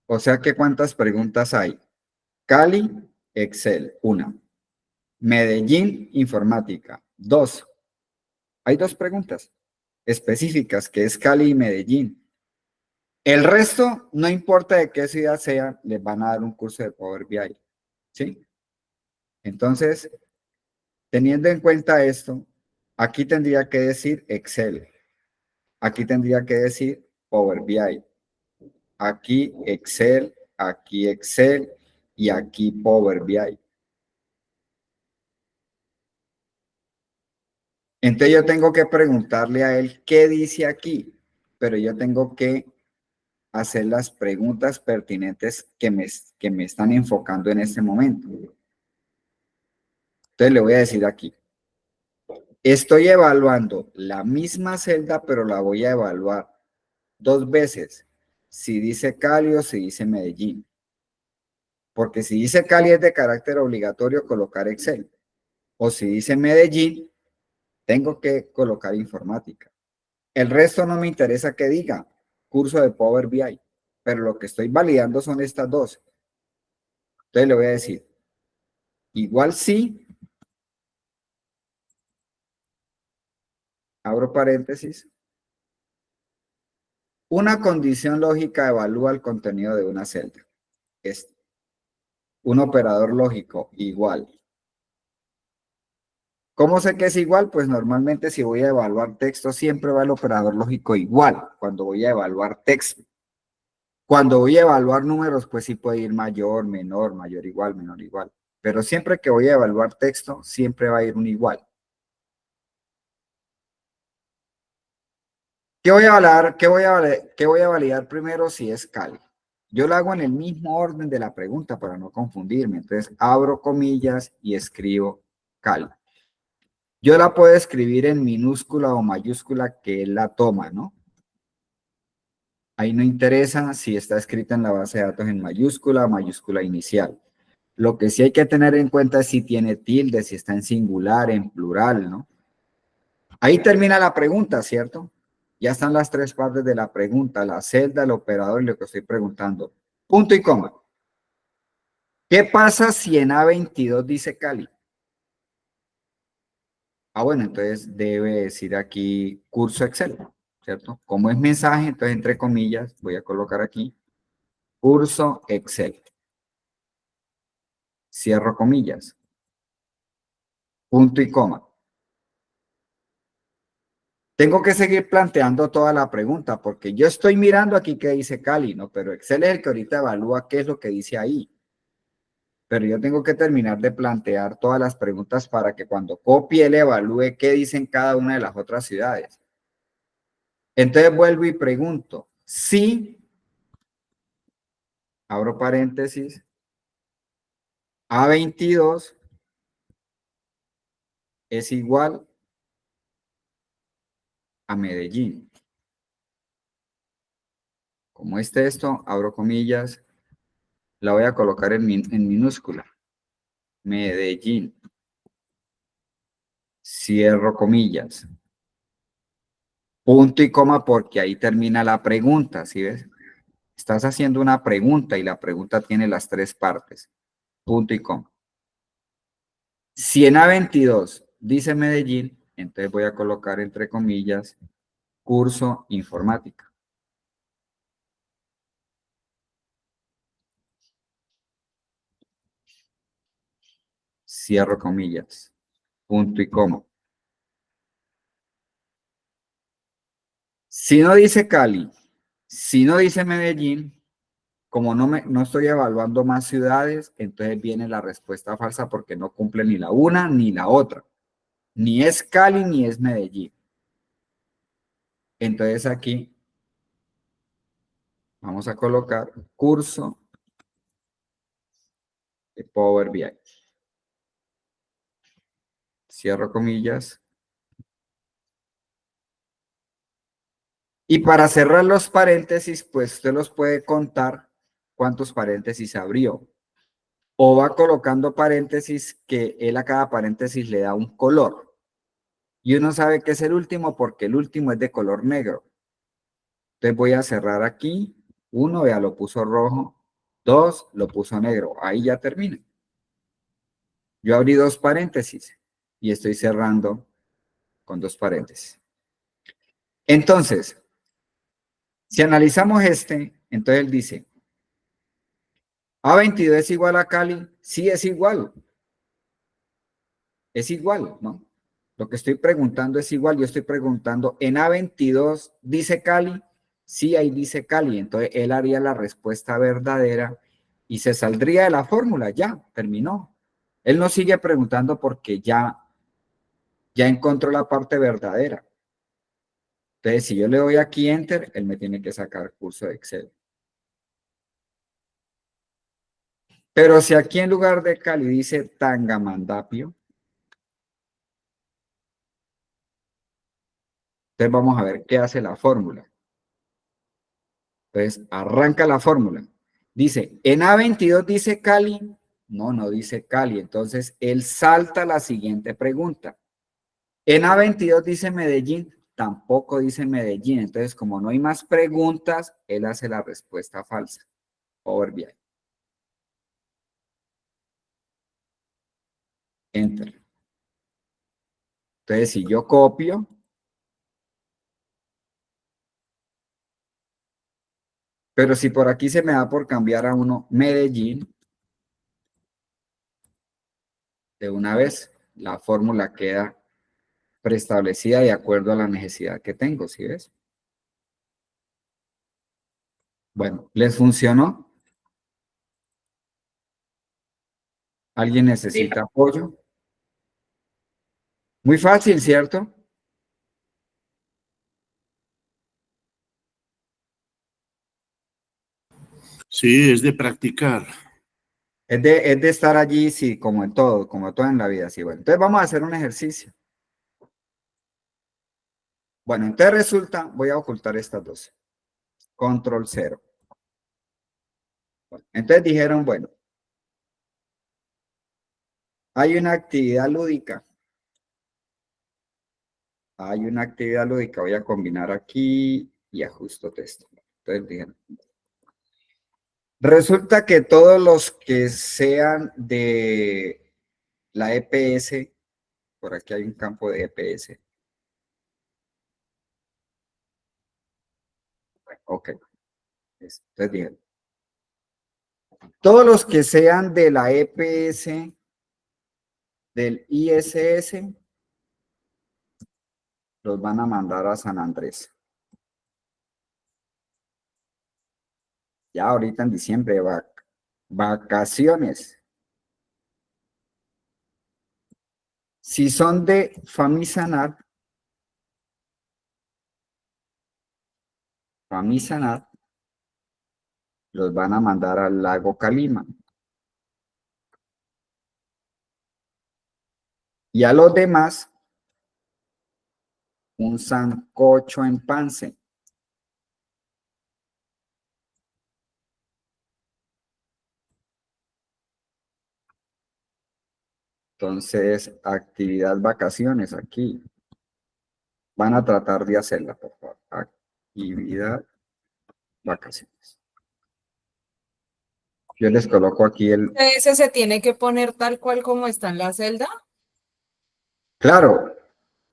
O sea que ¿cuántas preguntas hay? Cali, Excel, 1. Medellín, informática, 2. Hay 2 preguntas específicas, que es Cali y Medellín. El resto, no importa de qué ciudad sea, les van a dar un curso de Power BI. ¿Sí? Entonces, teniendo en cuenta esto, aquí tendría que decir Excel. Aquí tendría que decir Power BI. Aquí Excel y aquí Power BI. Entonces yo tengo que preguntarle a él qué dice aquí, pero yo tengo que hacer las preguntas pertinentes que me están enfocando en este momento. Entonces le voy a decir aquí, estoy evaluando la misma celda, pero la voy a evaluar 2 veces, si dice Cali o si dice Medellín. Porque si dice Cali es de carácter obligatorio colocar Excel, o si dice Medellín, tengo que colocar informática. El resto no me interesa que diga curso de Power BI, pero lo que estoy validando son estas 2. Entonces le voy a decir, igual sí, abro paréntesis, una condición lógica evalúa el contenido de una celda. Un operador lógico igual. ¿Cómo sé que es igual? Pues normalmente si voy a evaluar texto, siempre va el operador lógico igual cuando voy a evaluar texto. Cuando voy a evaluar números, pues sí puede ir mayor, menor, mayor, igual, menor, igual. Pero siempre que voy a evaluar texto, siempre va a ir un igual. ¿Qué voy a validar? ¿Qué voy a validar primero si es Cali? Yo lo hago en el mismo orden de la pregunta para no confundirme. Entonces, abro comillas y escribo Cali. Yo la puedo escribir en minúscula o mayúscula, que él la toma, ¿no? Ahí no interesa si está escrita en la base de datos en mayúscula o mayúscula inicial. Lo que sí hay que tener en cuenta es si tiene tilde, si está en singular, en plural, ¿no? Ahí termina la pregunta, ¿cierto? Ya están las tres partes de la pregunta, la celda, el operador y lo que estoy preguntando. Punto y coma. ¿Qué pasa si en A22 dice Cali? Ah, bueno, entonces debe decir aquí curso Excel, ¿cierto? Como es mensaje, entonces entre comillas voy a colocar aquí curso Excel. Cierro comillas. Punto y coma. Tengo que seguir planteando toda la pregunta porque yo estoy mirando aquí que dice Cali, ¿no? Pero Excel es el que ahorita evalúa qué es lo que dice ahí. Pero yo tengo que terminar de plantear todas las preguntas para que cuando copie él evalúe qué dicen cada una de las otras ciudades. Entonces vuelvo y pregunto, si, abro paréntesis, A22 es igual a Medellín. Como es esto, abro comillas, la voy a colocar en minúscula. Medellín. Cierro comillas. Punto y coma porque ahí termina la pregunta, ¿sí ves? Estás haciendo una pregunta y la pregunta tiene las tres partes. Punto y coma. Si en A22 dice Medellín, entonces voy a colocar entre comillas curso informática. Cierro comillas. Punto y coma. Si no dice Cali, si no dice Medellín, como no estoy evaluando más ciudades, entonces viene la respuesta falsa porque no cumple ni la una ni la otra. Ni es Cali ni es Medellín. Entonces aquí vamos a colocar curso de Power BI. Cierro comillas. Y para cerrar los paréntesis, pues usted los puede contar cuántos paréntesis abrió. O va colocando paréntesis que él a cada paréntesis le da un color. Y uno sabe que es el último porque el último es de color negro. Entonces voy a cerrar aquí. 1, vea, lo puso rojo. 2, lo puso negro. Ahí ya termina. Yo abrí 2 paréntesis y estoy cerrando con 2 paréntesis. Entonces, si analizamos entonces él dice, A22 es igual a Cali. Sí, es igual. Es igual, ¿no? Lo que estoy preguntando es igual. Yo estoy preguntando, ¿en A22 dice Cali? Sí, ahí dice Cali. Entonces, él haría la respuesta verdadera y se saldría de la fórmula. Ya, terminó. Él no sigue preguntando porque ya encontró la parte verdadera. Entonces, si yo le doy aquí Enter, él me tiene que sacar curso de Excel. Pero si aquí en lugar de Cali dice Tangamandapio, entonces vamos a ver qué hace la fórmula. Entonces, arranca la fórmula. Dice, en A22 dice Cali. No, no dice Cali. Entonces, él salta la siguiente pregunta. En A22 dice Medellín. Tampoco dice Medellín. Entonces, como no hay más preguntas, él hace la respuesta falsa. Power BI. Enter. Entonces, si yo copio, pero si por aquí se me da por cambiar a uno Medellín, de una vez la fórmula queda preestablecida de acuerdo a la necesidad que tengo, ¿sí ves? Bueno, ¿les funcionó? ¿Alguien necesita apoyo? Muy fácil, ¿cierto? Sí, es de practicar. Es de estar allí, sí, como todo en la vida, sí. Bueno, entonces vamos a hacer un ejercicio. Bueno, entonces resulta, voy a ocultar estas dos. Control 0. Bueno, entonces dijeron, bueno, Hay una actividad lúdica. Hay una actividad lúdica. Voy a combinar aquí y ajusto texto. Entonces, digan. Resulta que todos los que sean de la EPS, por aquí hay un campo de EPS. Ok. Entonces, digan. Todos los que sean de la EPS, del ISS, los van a mandar a San Andrés. Ya ahorita en diciembre, vacaciones. Si son de Famisanar, los van a mandar al lago Calima. Y a los demás, un sancocho en Pance. Entonces, actividad vacaciones aquí. Van a tratar de hacerla, por favor. Actividad vacaciones. Yo les coloco aquí el... Ese se tiene que poner tal cual como está en la celda, Claro,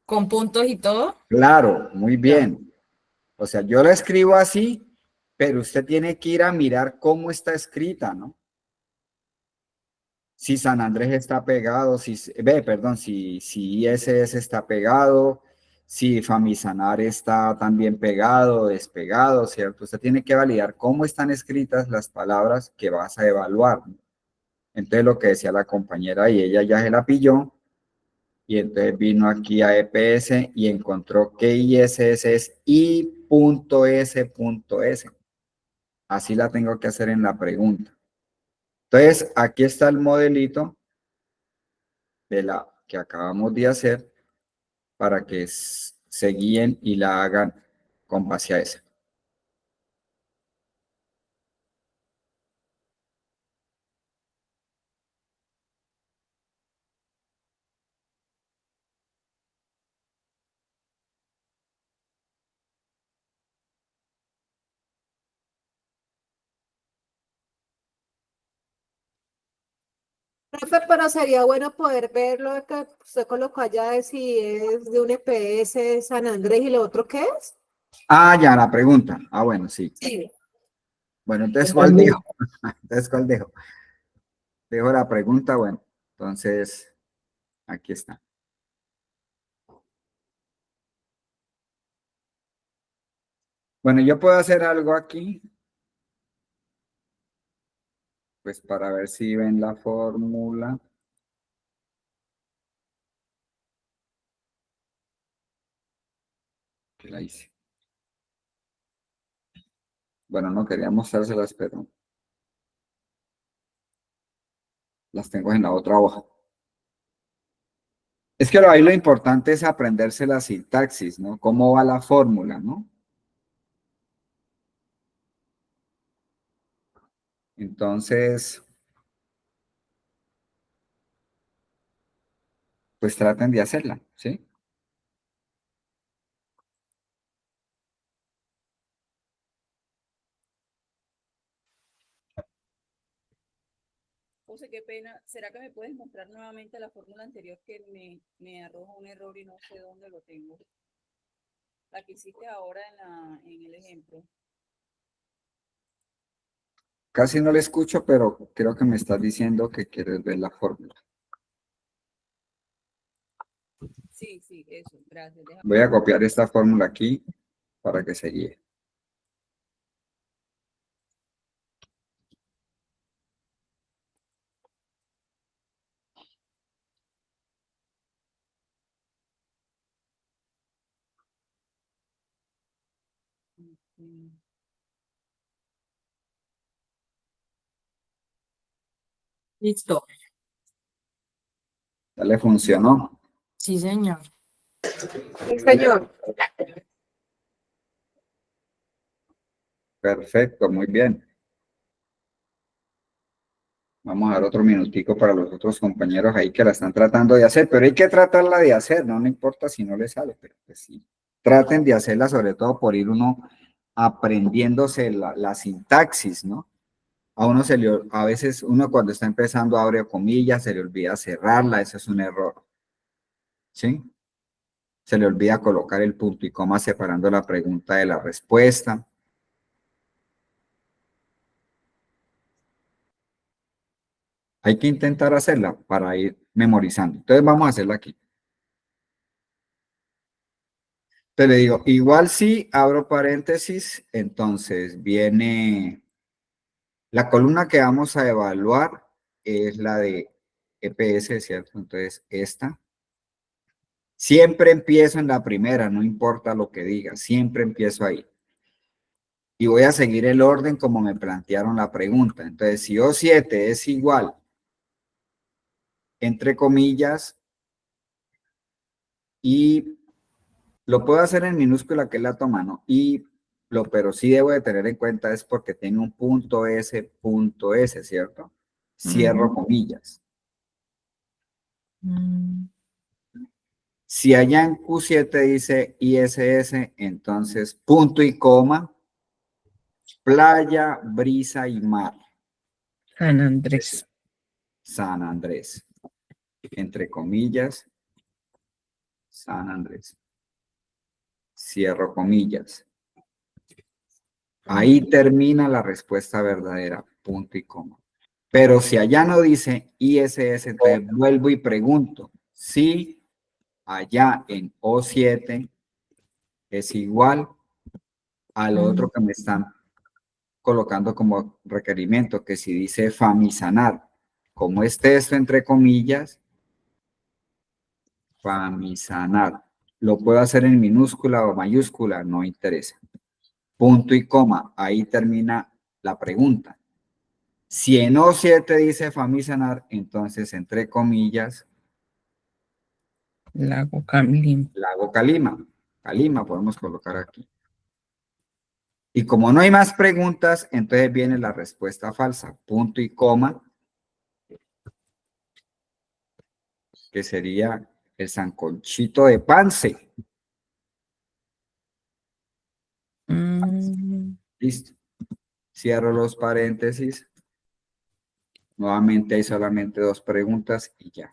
con puntos y todo. claro, muy bien. O sea, yo la escribo así, pero usted tiene que ir a mirar cómo está escrita, ¿no? Si San Andrés está pegado, si ISS está pegado, si Famisanar está también pegado, despegado, ¿cierto? Usted tiene que validar cómo están escritas las palabras que vas a evaluar, ¿no? Entonces, lo que decía la compañera, y ella ya se la pilló, y entonces vino aquí a EPS y encontró que ISS es I.S.S. Así la tengo que hacer en la pregunta. Entonces, aquí está el modelito de la que acabamos de hacer para que se guíen y la hagan con base a esa. Profe, pero sería bueno poder ver lo que usted colocó allá de si es de un EPS San Andrés y lo otro qué es. Ah, ya, la pregunta. Ah, bueno, sí. Sí. Bueno, entonces, ¿cuál dejo? Entonces, ¿cuál dejo? Dejo la pregunta, bueno. Entonces, aquí está. Bueno, yo puedo hacer algo aquí, pues para ver si ven la fórmula. Que la hice. Bueno, no quería mostrárselas, pero las tengo en la otra hoja. Es que ahí lo importante es aprenderse la sintaxis, ¿no? ¿Cómo va la fórmula, no? Entonces, pues traten de hacerla, ¿sí? José, qué pena. ¿Será que me puedes mostrar nuevamente la fórmula anterior que me arroja un error y no sé dónde lo tengo? La que hiciste ahora en el ejemplo. Casi no le escucho, pero creo que me estás diciendo que quieres ver la fórmula. Sí, sí, eso. Gracias. Voy a copiar esta fórmula aquí para que se guíe. Listo. ¿Ya le funcionó? Sí, señor. Sí, señor. Perfecto, muy bien. Vamos a dar otro minutico para los otros compañeros ahí que la están tratando de hacer, pero hay que tratarla de hacer, no importa si no les sale, pero pues sí. Traten de hacerla, sobre todo por ir uno aprendiéndose la sintaxis, ¿no? A veces uno cuando está empezando abre comillas, se le olvida cerrarla, eso es un error, ¿sí? Se le olvida colocar el punto y coma separando la pregunta de la respuesta. Hay que intentar hacerla para ir memorizando. Entonces vamos a hacerla aquí. Te le digo, igual si abro paréntesis, entonces viene la columna que vamos a evaluar es la de EPS, ¿cierto? Entonces esta. Siempre empiezo en la primera, no importa lo que diga, siempre empiezo ahí. Y voy a seguir el orden como me plantearon la pregunta. Entonces, si O7 es igual, entre comillas, y lo puedo hacer en minúscula, que es la toma, ¿no? Pero sí debo de tener en cuenta es porque tiene un punto S, ¿cierto? Cierro comillas. Si allá en Q7 dice ISS, entonces punto y coma, playa, brisa y mar. San Andrés. San Andrés. Entre comillas, San Andrés. Cierro comillas. Ahí termina la respuesta verdadera, punto y coma. Pero si allá no dice ISS, entonces vuelvo y pregunto si allá en O7 es igual al otro que me están colocando como requerimiento, que si dice famisanar, como es texto entre comillas, famisanar. Lo puedo hacer en minúscula o mayúscula, no interesa. Punto y coma, ahí termina la pregunta. Si en O7 dice famisanar, entonces entre comillas, Lago Camilín. lago Calima. Calima podemos colocar aquí. Y como no hay más preguntas, entonces viene la respuesta falsa. Punto y coma, que sería el sancochito de Pance. Listo. Cierro los paréntesis. Nuevamente hay solamente dos preguntas y ya.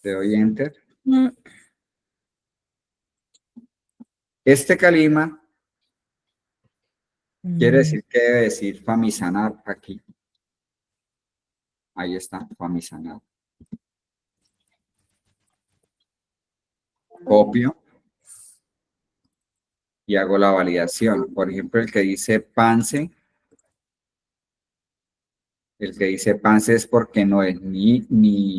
Le doy enter. Este calima quiere decir que debe decir famisanar aquí. Ahí está, famisanar. Copio y hago la validación. Por ejemplo, el que dice Pance. El que dice Pance es porque no es ni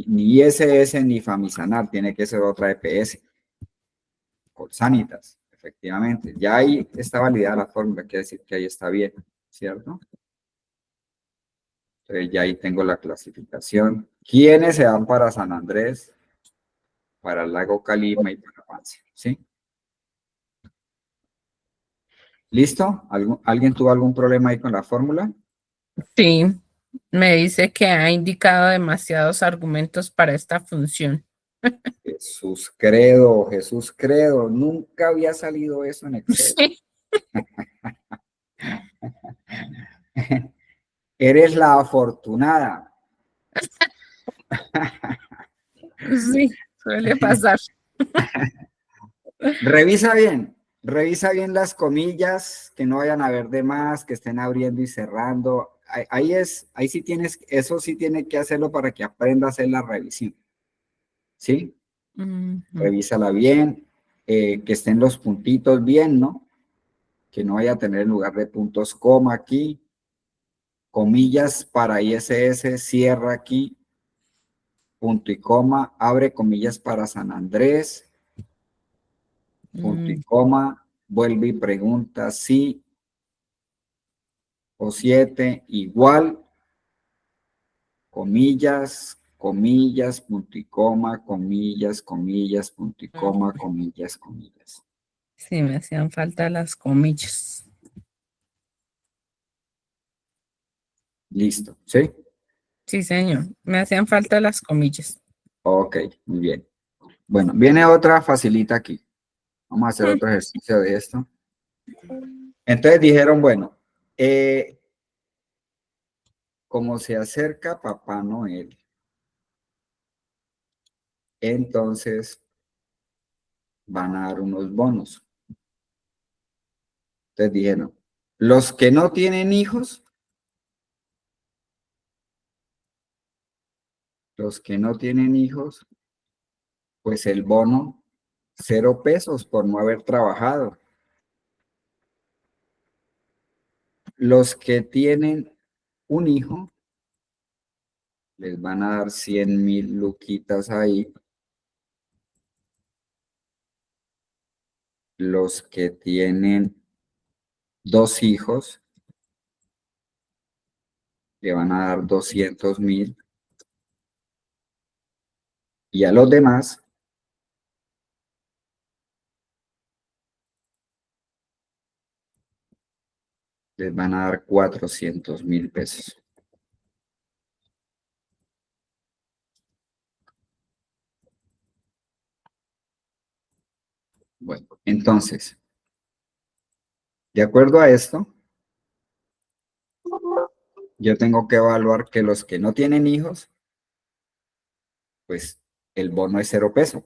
ISS ni famisanar. Tiene que ser otra EPS. Colsanitas, efectivamente. Ya ahí está validada la fórmula. Quiere decir que ahí está bien, ¿cierto? Entonces ya ahí tengo la clasificación. ¿Quiénes se van para San Andrés? Para el lago Calima y para Pance, ¿sí? ¿Listo? ¿Alguien tuvo algún problema ahí con la fórmula? Sí, me dice que ha indicado demasiados argumentos para esta función. Jesús credo, nunca había salido eso en Excel. Sí. Eres la afortunada. Sí, suele pasar. Revisa bien las comillas, que no vayan a ver de más, que estén abriendo y cerrando. Ahí sí tienes, eso sí tiene que hacerlo para que aprenda a hacer la revisión. ¿Sí? Revísala bien, que estén los puntitos bien, ¿no? Que no vaya a tener en lugar de puntos coma aquí. Comillas para ISS, cierra aquí. Punto y coma, abre comillas para San Andrés. Punto y coma, vuelve y pregunta si o 7 igual, comillas, comillas, punto y coma, comillas, comillas, punto y coma, comillas, comillas. Sí, me hacían falta las comillas. Listo, ¿sí? Sí, señor, me hacían falta las comillas. Ok, muy bien. Bueno, viene otra facilita aquí. Vamos a hacer otro ejercicio de esto. Entonces dijeron, bueno, como se acerca Papá Noel, entonces van a dar unos bonos. Entonces dijeron, los que no tienen hijos, pues el bono, 0 pesos por no haber trabajado. Los que tienen un hijo, les van a dar 100.000 luquitas ahí. Los que tienen 2 hijos, le van a dar 200.000. Y a los demás, les van a dar 400.000 pesos. Bueno, entonces, de acuerdo a esto, yo tengo que evaluar que los que no tienen hijos, pues el bono es 0 pesos.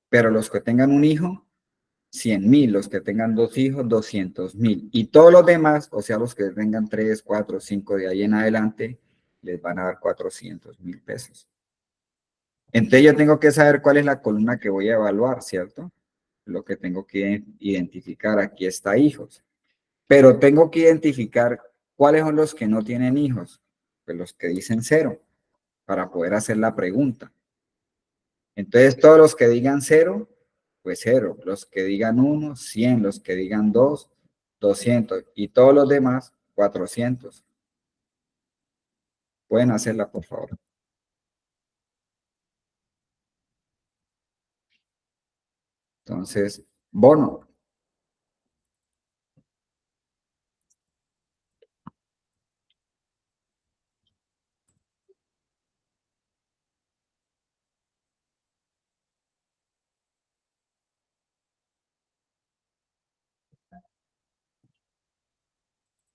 Pero los que tengan un hijo, 100.000. Los que tengan 2 hijos, 200.000. Y todos los demás, o sea, los que tengan 3, 4, 5 de ahí en adelante, les van a dar 400.000 pesos. Entonces yo tengo que saber cuál es la columna que voy a evaluar, ¿cierto? Lo que tengo que identificar, aquí está hijos. Pero tengo que identificar cuáles son los que no tienen hijos, pues los que dicen 0, para poder hacer la pregunta. Entonces todos los que digan 0, pues 0. Los que digan 1, 100. Los que digan 2, 200. Y todos los demás, 400. Pueden hacerla, por favor. Entonces, bono.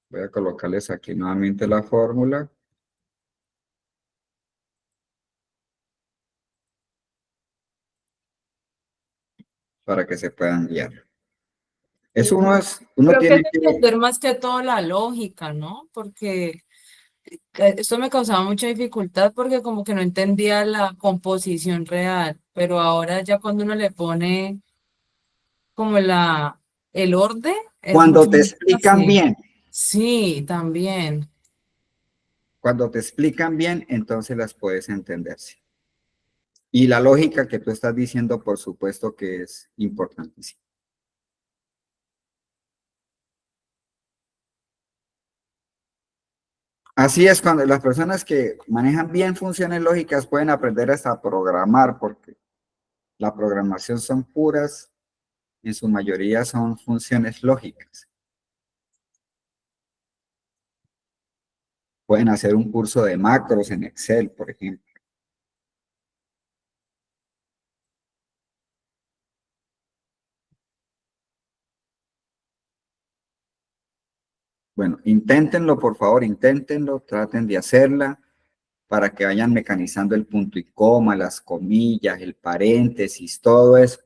Voy a colocarles aquí nuevamente la fórmula. Para que se puedan guiar. Eso uno Creo que tiene es que... entender más que todo la lógica, ¿no? Porque esto me causaba mucha dificultad porque como que no entendía la composición real, pero ahora ya cuando uno le pone como el orden, es Cuando mucho te más explican fácil. bien, Sí, también. entonces las puedes entender. Sí. Y la lógica que tú estás diciendo, por supuesto que es importantísima. Así es, cuando las personas que manejan bien funciones lógicas pueden aprender hasta a programar, porque la programación son puras, en su mayoría son funciones lógicas. Pueden hacer un curso de macros en Excel, por ejemplo. Bueno, inténtenlo, por favor, inténtenlo, traten de hacerla para que vayan mecanizando el punto y coma, las comillas, el paréntesis, todo eso.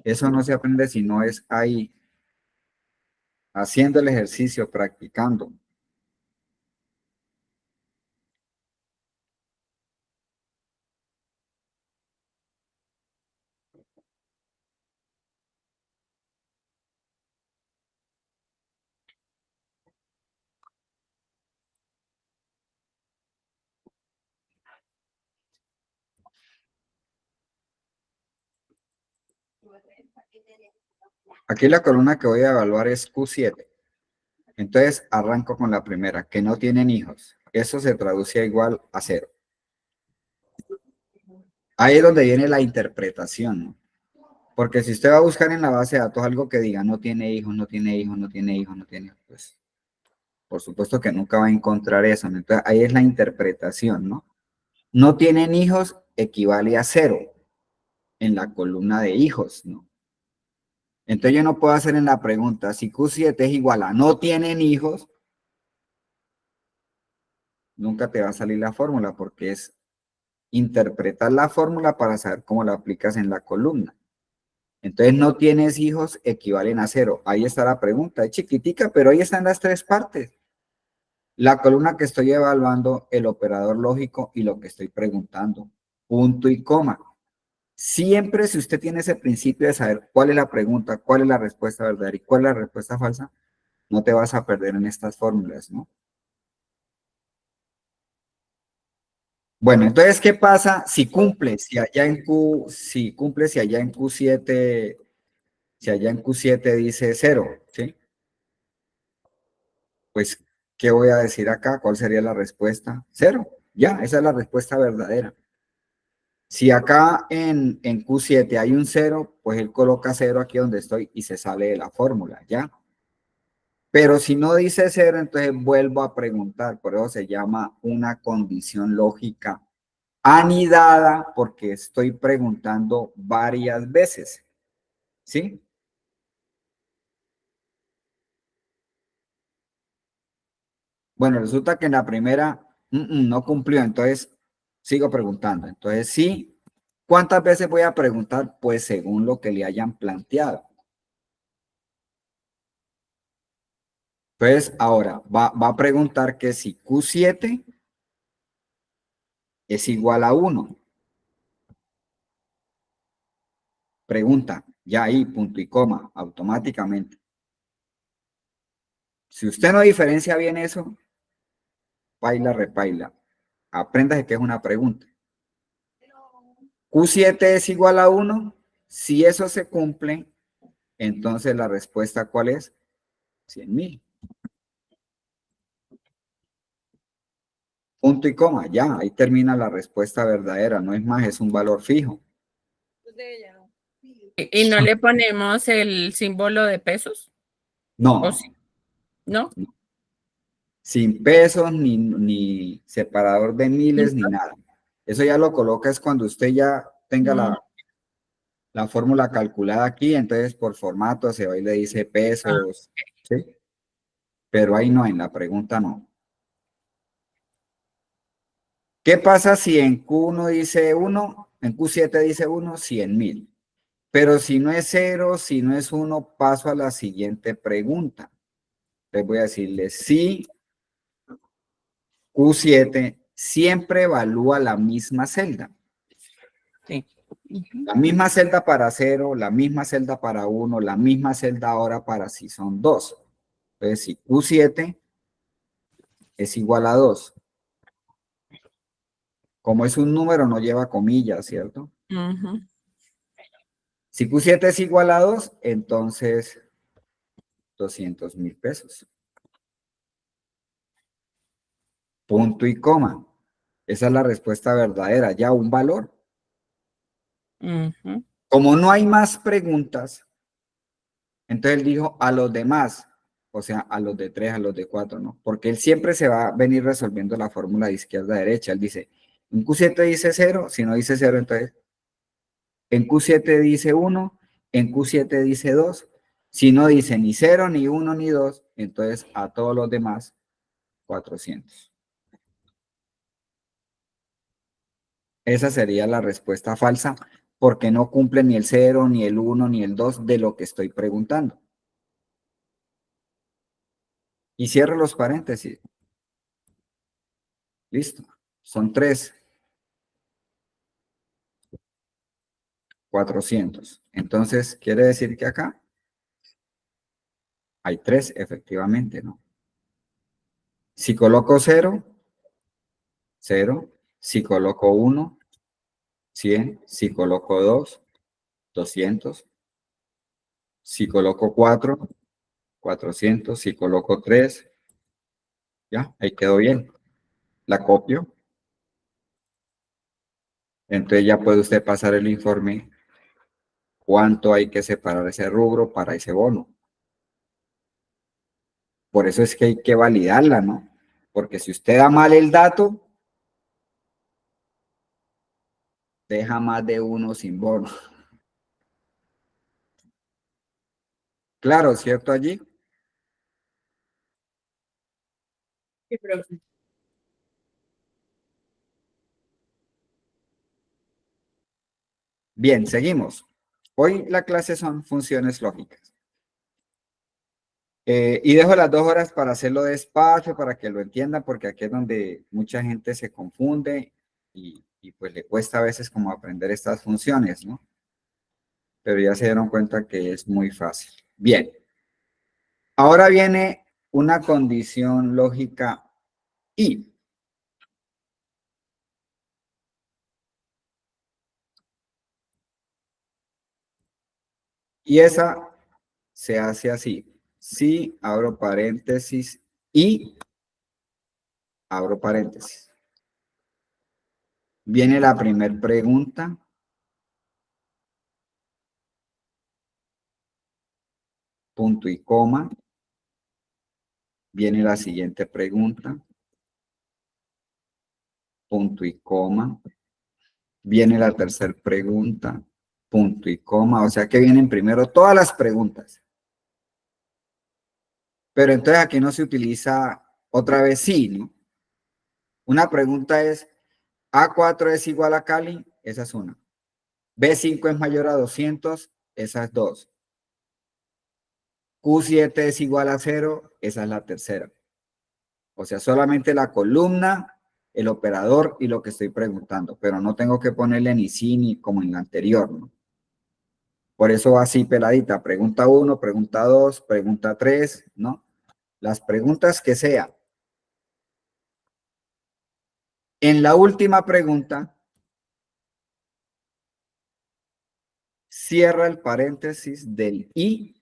Eso no se aprende si no es ahí, haciendo el ejercicio, practicando. Aquí la columna que voy a evaluar es Q7. Entonces, arranco con la primera, que no tienen hijos. Eso se traduce a igual a 0. Ahí es donde viene la interpretación, ¿no? Porque si usted va a buscar en la base de datos algo que diga no tiene hijos, no tiene hijos, no tiene hijos, no tiene hijos, pues por supuesto que nunca va a encontrar eso, ¿no? Entonces, ahí es la interpretación, ¿no? No tienen hijos equivale a 0 en la columna de hijos, ¿no? Entonces yo no puedo hacer en la pregunta, si Q7 es igual a no tienen hijos, nunca te va a salir la fórmula porque es interpretar la fórmula para saber cómo la aplicas en la columna. Entonces no tienes hijos equivalen a 0. Ahí está la pregunta, es chiquitica, pero ahí están las 3 partes. La columna que estoy evaluando, el operador lógico y lo que estoy preguntando. Punto y coma. Siempre si usted tiene ese principio de saber cuál es la pregunta, cuál es la respuesta verdadera y cuál es la respuesta falsa, no te vas a perder en estas fórmulas, ¿no? Bueno, entonces, ¿qué pasa si cumple? Si allá en Q7, si allá en Q7 dice 0, ¿sí? Pues, ¿qué voy a decir acá? ¿Cuál sería la respuesta? 0. Ya, esa es la respuesta verdadera. Si acá en Q7 hay un 0, pues él coloca 0 aquí donde estoy y se sale de la fórmula, ¿ya? Pero si no dice 0, entonces vuelvo a preguntar. Por eso se llama una condición lógica anidada, porque estoy preguntando varias veces, ¿sí? Bueno, resulta que en la primera no cumplió, entonces sigo preguntando. Entonces, sí, ¿cuántas veces voy a preguntar? Pues según lo que le hayan planteado. Entonces, ahora va a preguntar que si Q7 es igual a 1. Pregunta, ya ahí, punto y coma, automáticamente. Si usted no diferencia bien eso, paila, repaila. Apréndase que es una pregunta. Q7 es igual a 1. Si eso se cumple, entonces la respuesta, ¿cuál es? 100.000. Punto y coma, ya, ahí termina la respuesta verdadera. No es más, es un valor fijo. Es de ella, ¿no? ¿Y no le ponemos el símbolo de pesos? No, ¿O sí? ¿No? sin pesos, ni separador de miles, ni nada. Eso ya lo colocas cuando usted ya tenga la fórmula calculada aquí, entonces por formato se va y le dice pesos, ¿sí? Pero ahí no, en la pregunta no. ¿Qué pasa si en Q1 dice 1, en Q7 dice 1, 100.000? Pero si no es 0, si no es 1, paso a la siguiente pregunta. Les voy a decirle si Q7 siempre evalúa la misma celda. Sí. La misma celda para 0, la misma celda para 1, la misma celda ahora para si son 2. Entonces, si Q7 es igual a 2. Como es un número, no lleva comillas, ¿cierto? Ujú. Si Q7 es igual a 2, entonces 200.000 pesos. Punto y coma. Esa es la respuesta verdadera, ya un valor. Ujú. Como no hay más preguntas, entonces él dijo a los demás, o sea, a los de 3, a los de 4, ¿no? Porque él siempre se va a venir resolviendo la fórmula de izquierda a derecha. Él dice, en Q7 dice 0, si no dice 0, entonces en Q7 dice 1, en Q7 dice 2. Si no dice ni 0, ni 1, ni 2, entonces a todos los demás, 400. Esa sería la respuesta falsa, porque no cumple ni el 0, ni el 1, ni el 2 de lo que estoy preguntando. Y cierro los paréntesis. Listo. Son 3. 400. Entonces, quiere decir que acá hay 3, efectivamente, ¿no? Si coloco 0, 0. Si coloco 1, 100. Si coloco 2, 200. Si coloco 4, 400, si coloco 3, ya, ahí quedó bien. La copio. Entonces ya puede usted pasar el informe cuánto hay que separar ese rubro para ese bono. Por eso es que hay que validarla, ¿no? Porque si usted da mal el dato, deja más de uno sin bono. Claro, ¿cierto allí? Sí, profe. Bien, seguimos. Hoy la clase son funciones lógicas. Y dejo las 2 horas para hacerlo despacio, para que lo entiendan, porque aquí es donde mucha gente se confunde y pues le cuesta a veces como aprender estas funciones, ¿no? Pero ya se dieron cuenta que es muy fácil. Bien. Ahora viene una condición lógica y. Y esa se hace así. Si abro paréntesis y abro paréntesis. Viene la primera pregunta. Punto y coma. Viene la siguiente pregunta. Punto y coma. Viene la tercera pregunta. Punto y coma. O sea que vienen primero todas las preguntas. Pero entonces aquí no se utiliza otra vez sí, ¿no? Una pregunta es, ¿A4 es igual a Cali? Esa es una. ¿B5 es mayor a 200? Esa es 2. ¿Q7 es igual a 0? Esa es la tercera. O sea, solamente la columna, el operador y lo que estoy preguntando, pero no tengo que ponerle ni sí ni como en la anterior, ¿no? Por eso va así peladita. Pregunta 1, pregunta 2, pregunta 3, ¿no? Las preguntas que sean. En la última pregunta, cierra el paréntesis del y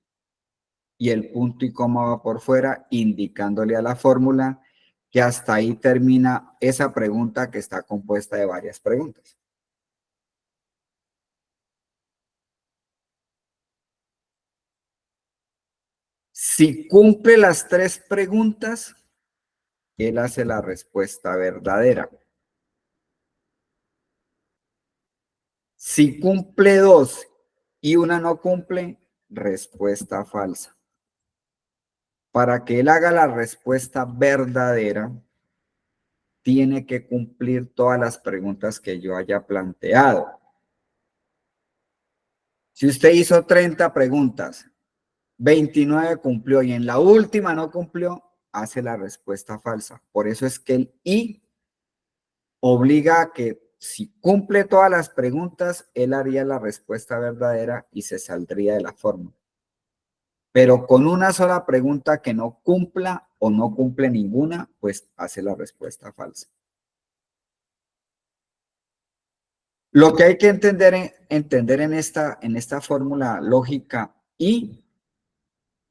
el punto y coma va por fuera, indicándole a la fórmula que hasta ahí termina esa pregunta que está compuesta de varias preguntas. Si cumple las 3 preguntas, él hace la respuesta verdadera. Si cumple 2 y una no cumple, respuesta falsa. Para que él haga la respuesta verdadera, tiene que cumplir todas las preguntas que yo haya planteado. Si usted hizo 30 preguntas, 29 cumplió y en la última no cumplió, hace la respuesta falsa. Por eso es que el y obliga a que si cumple todas las preguntas, él haría la respuesta verdadera y se saldría de la forma. Pero con una sola pregunta que no cumpla o no cumple ninguna, pues hace la respuesta falsa. Lo que hay que entender en esta fórmula lógica y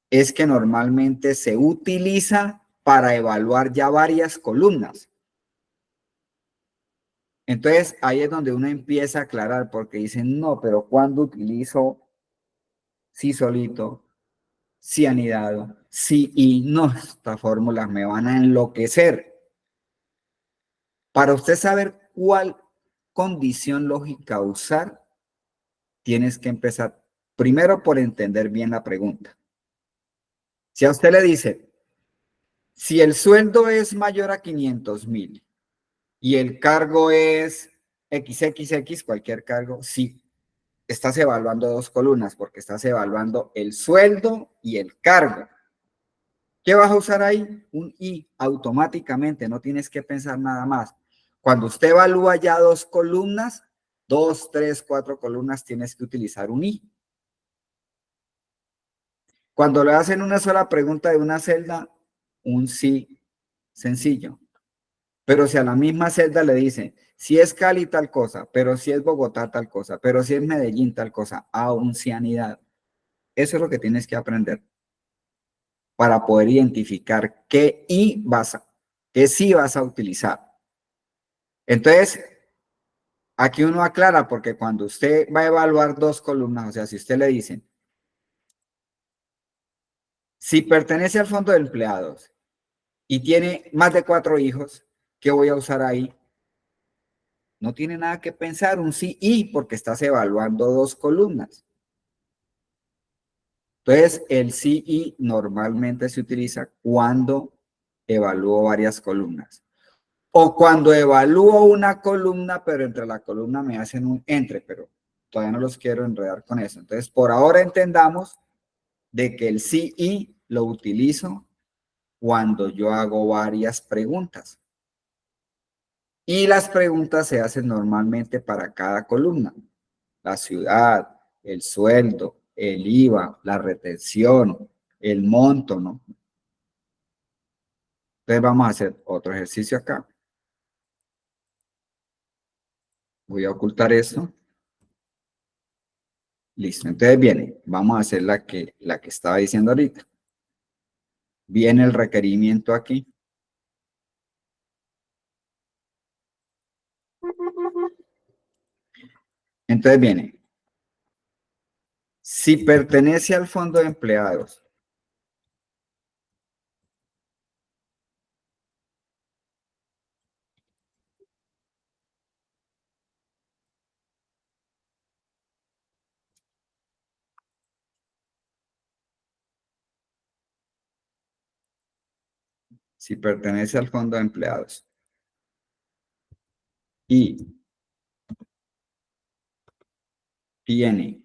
es que normalmente se utiliza para evaluar ya varias columnas. Entonces, ahí es donde uno empieza a aclarar, porque dicen, no, pero ¿cuándo utilizo sí solito, sí anidado, sí y no? Estas fórmulas me van a enloquecer. Para usted saber cuál condición lógica usar, tienes que empezar primero por entender bien la pregunta. Si a usted le dice, si el sueldo es mayor a 500,000 y el cargo es XXX, cualquier cargo, sí, estás evaluando 2 columnas porque estás evaluando el sueldo y el cargo. ¿Qué vas a usar ahí? Un y automáticamente, no tienes que pensar nada más. Cuando usted evalúa ya 2 columnas, 2, 3, 4 columnas, tienes que utilizar un y. Cuando le hacen una sola pregunta de una celda, un sí sencillo. Pero si a la misma celda le dicen, si es Cali tal cosa, pero si es Bogotá tal cosa, pero si es Medellín tal cosa, un sí anidado. Eso es lo que tienes que aprender. para poder identificar qué sí vas a utilizar. Entonces, aquí uno aclara, porque cuando usted va a evaluar dos columnas, o sea, si usted le dicen, si pertenece al fondo de empleados y tiene más de 4 hijos, ¿qué voy a usar ahí? No tiene nada que pensar, un sí y, porque estás evaluando dos columnas. Entonces, el sí y normalmente se utiliza cuando evalúo varias columnas. O cuando evalúo una columna, pero entre la columna me hacen un entre, pero todavía no los quiero enredar con eso. Entonces, por ahora entendamos de que el sí y lo utilizo cuando yo hago varias preguntas. Y las preguntas se hacen normalmente para cada columna. La ciudad, el sueldo, el IVA, la retención, el monto, ¿no? Entonces vamos a hacer otro ejercicio acá. Voy a ocultar esto. Listo, entonces viene, vamos a hacer la que estaba diciendo ahorita. Viene el requerimiento aquí. Entonces viene, si pertenece al fondo de empleados, si pertenece al fondo de empleados y tiene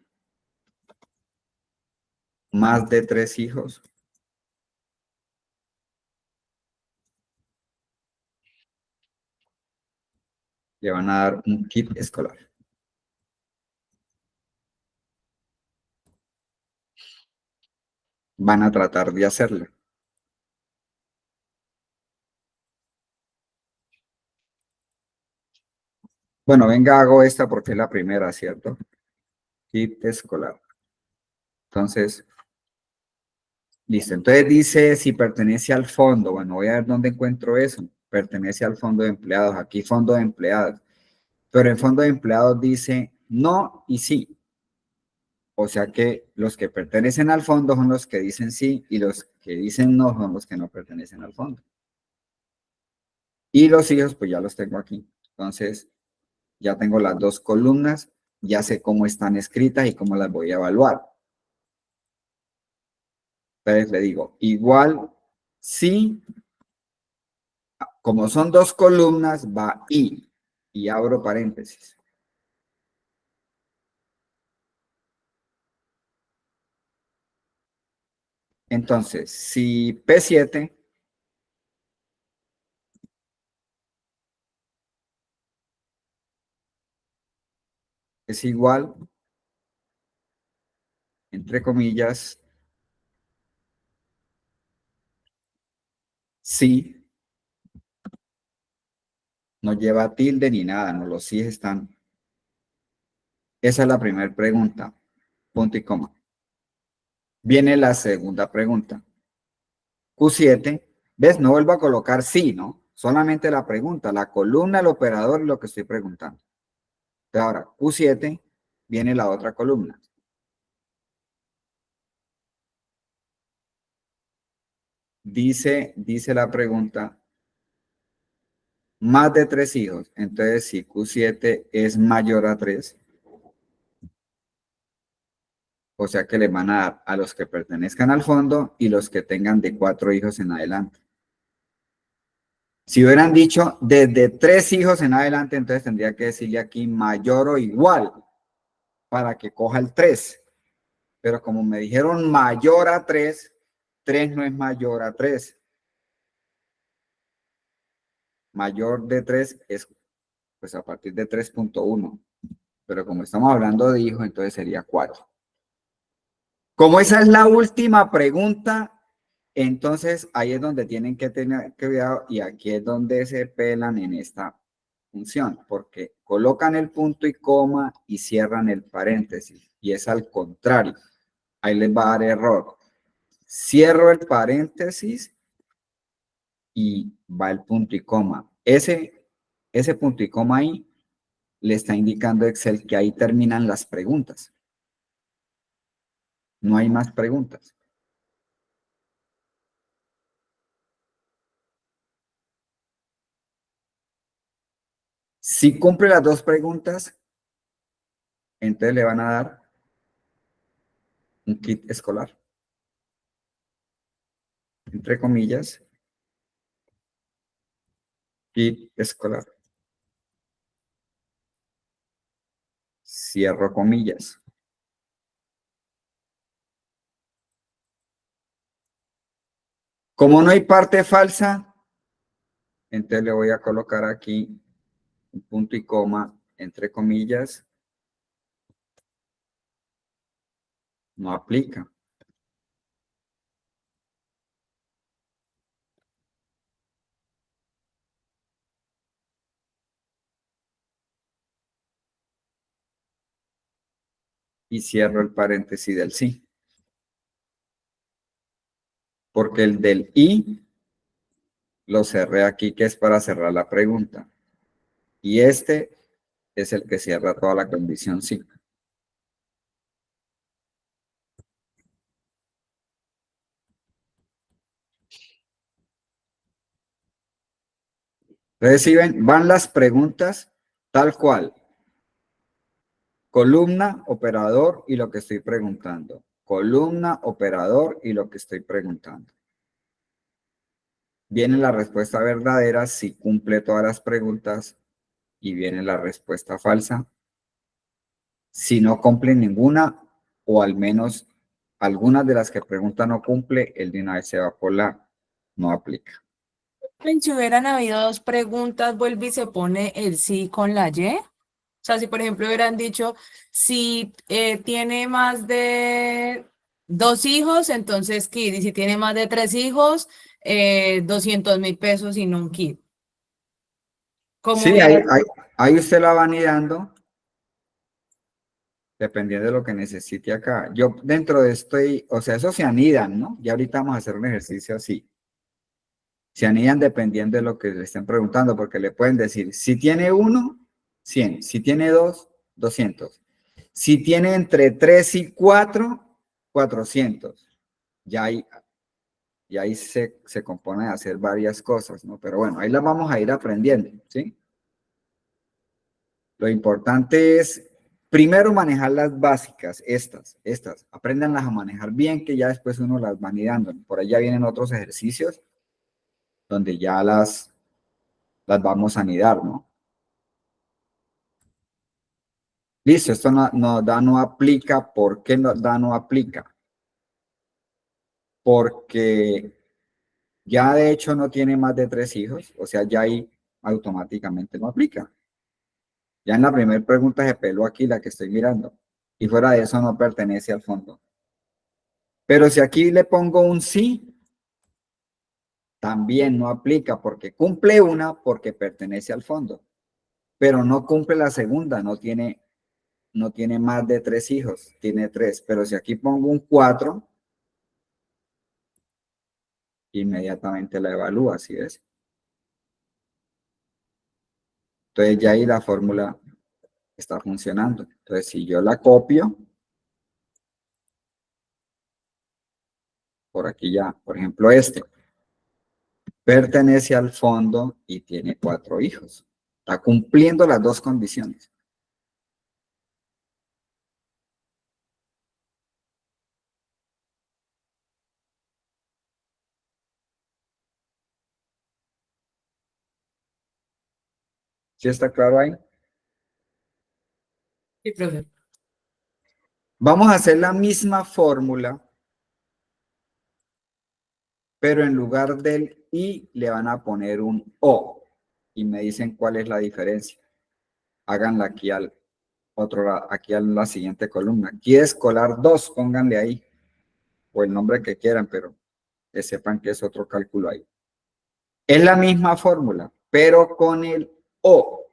más de 3 hijos, le van a dar un kit escolar. Van a tratar de hacerlo. Bueno, venga, hago esta porque es la primera, ¿cierto? Kit escolar. Entonces, listo. Entonces dice si pertenece al fondo. Bueno, voy a ver dónde encuentro eso. Pertenece al fondo de empleados. Aquí fondo de empleados. Pero en fondo de empleados dice no y sí. O sea que los que pertenecen al fondo son los que dicen sí y los que dicen no son los que no pertenecen al fondo. Y los hijos, pues ya los tengo aquí. Entonces, ya tengo las dos columnas, ya sé cómo están escritas y cómo las voy a evaluar. Entonces le digo, igual si, como son dos columnas, va y abro paréntesis. Entonces, si P7 es igual, entre comillas, sí, no lleva tilde ni nada, no, los sí están. Esa es la primera pregunta, punto y coma. Viene la segunda pregunta. Q7, ¿ves? No vuelvo a colocar sí, ¿no? Solamente la pregunta, la columna, el operador y lo que estoy preguntando. Entonces ahora, Q7, viene la otra columna. Dice la pregunta, más de 3 hijos. Entonces, si Q7 es mayor a 3, o sea que le van a dar a los que pertenezcan al fondo y los que tengan de 4 hijos en adelante. Si hubieran dicho desde 3 hijos en adelante, entonces tendría que decirle aquí mayor o igual para que coja el 3. Pero como me dijeron mayor a 3, 3 no es mayor a 3. Mayor de 3 es pues a partir de 3.1. Pero como estamos hablando de hijos, entonces sería 4. Como esa es la última pregunta, entonces ahí es donde tienen que tener cuidado y aquí es donde se pelan en esta función, porque colocan el punto y coma y cierran el paréntesis y es al contrario. Ahí les va a dar error. cierro el paréntesis y va el punto y coma. Ese punto y coma ahí le está indicando Excel que ahí terminan las preguntas. No hay más preguntas. Si cumple las dos preguntas, entonces le van a dar un kit escolar. Entre comillas, kit escolar. Cierro comillas. Como no hay parte falsa, entonces le voy a colocar aquí un punto y coma entre comillas. No aplica. Y cierro el paréntesis del sí. Porque el del y lo cerré aquí, que es para cerrar la pregunta. Y este es el que cierra toda la condición sí. Entonces, si ven, van las preguntas tal cual. Columna, operador y lo que estoy preguntando. Columna, operador y lo que estoy preguntando. Viene la respuesta verdadera si cumple todas las preguntas y viene la respuesta falsa si no cumple ninguna o al menos algunas de las que pregunta no cumple, el de una vez se va por la no aplica. Si hubieran habido dos preguntas, vuelve y se pone el sí con la Y. O sea, si por ejemplo hubieran dicho, si tiene más de 2 hijos, entonces kit. Y si tiene más de 3 hijos, 200.000 pesos sin un kit. ¿Cómo Sí, hubiera? ahí usted la va anidando dependiendo de lo que necesite acá. Yo dentro de esto, o sea, eso se anidan, ¿no? Ya ahorita vamos a hacer un ejercicio así. Se anidan dependiendo de lo que le estén preguntando, porque le pueden decir, si tiene 1, 100. Si tiene 2, 200. Si tiene entre 3 y 4, 400. Ya ahí se compone de hacer varias cosas, ¿no? Pero bueno, ahí las vamos a ir aprendiendo, ¿sí? Lo importante es, primero, manejar las básicas, estas. Apréndanlas a manejar bien, que ya después uno las va anidando. Por allá vienen otros ejercicios donde ya las vamos a anidar, ¿no? Listo, esto no aplica. ¿Por qué no aplica? Porque ya de hecho no tiene más de 3 hijos, o sea, ya ahí automáticamente no aplica. Ya en la primera pregunta se peló aquí la que estoy mirando, y fuera de eso no pertenece al fondo. Pero si aquí le pongo un sí, también no aplica porque cumple una porque pertenece al fondo, pero no cumple la segunda, no tiene más de 3 hijos, tiene 3. Pero si aquí pongo un 4, inmediatamente la evalúa, ¿sí ves? Entonces ya ahí la fórmula está funcionando. Entonces si yo la copio, por aquí ya, por ejemplo pertenece al fondo y tiene 4 hijos. Está cumpliendo las dos condiciones. ¿Sí está claro ahí? Sí, profe. Vamos a hacer la misma fórmula, pero en lugar del I le van a poner un O y me dicen cuál es la diferencia. Háganla aquí al otro lado, aquí a la siguiente columna. Aquí escolar 2, pónganle ahí, o el nombre que quieran, pero que sepan que es otro cálculo ahí. Es la misma fórmula, pero con el O.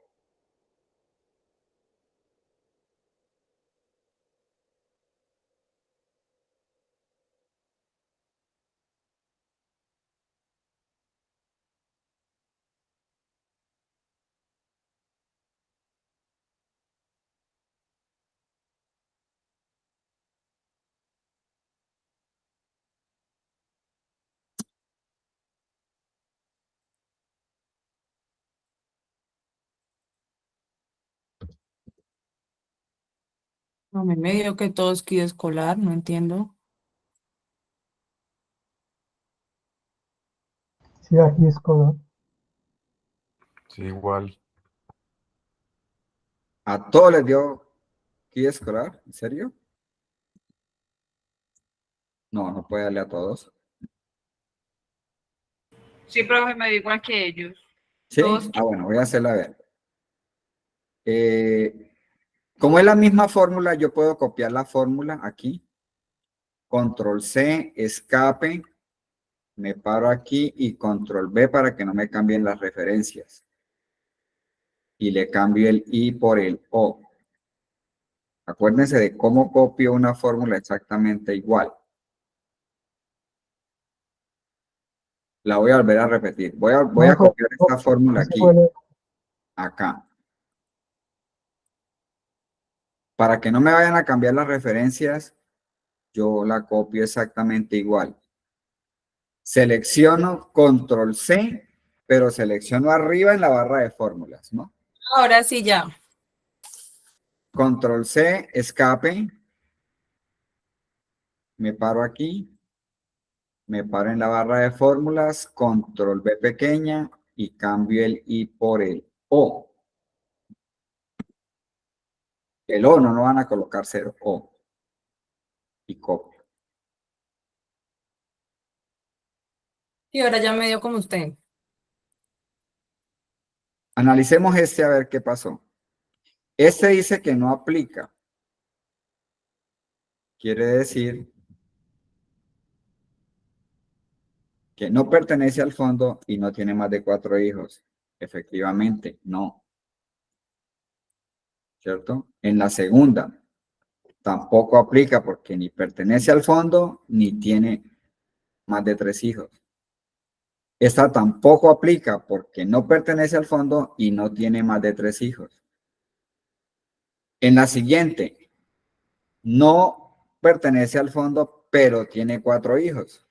A mí me dio que todo es kit escolar, no entiendo. Sí, aquí es color. Sí, igual. ¿A todos les dio kit escolar? ¿En serio? No, no puede darle a todos. Sí, profe, me dio igual que ellos. ¿Sí? Todos Ah, bueno, voy a hacerla a ver. Como es la misma fórmula, yo puedo copiar la fórmula aquí. Control C, escape. Me paro aquí y control V para que no me cambien las referencias. Y le cambio el I por el O. Acuérdense de cómo copio una fórmula exactamente igual. La voy a volver a repetir. Voy a copiar esta fórmula Ese aquí, fue el- acá. Para que no me vayan a cambiar las referencias, yo la copio exactamente igual. Selecciono control C, pero selecciono arriba en la barra de fórmulas, ¿no? Ahora sí ya. Control C, escape. Me paro aquí. Me paro en la barra de fórmulas, control V pequeña y cambio el I por el O. El O no van a colocar 0, O. Y copio. Y ahora ya me dio como usted. Analicemos este a ver qué pasó. Este dice que no aplica. Quiere decir que no pertenece al fondo y no tiene más de 4 hijos. Efectivamente, no. ¿Cierto? En la segunda, tampoco aplica porque ni pertenece al fondo ni tiene más de 3 hijos. Esta tampoco aplica porque no pertenece al fondo y no tiene más de 3 hijos. En la siguiente, no pertenece al fondo, pero tiene 4 hijos.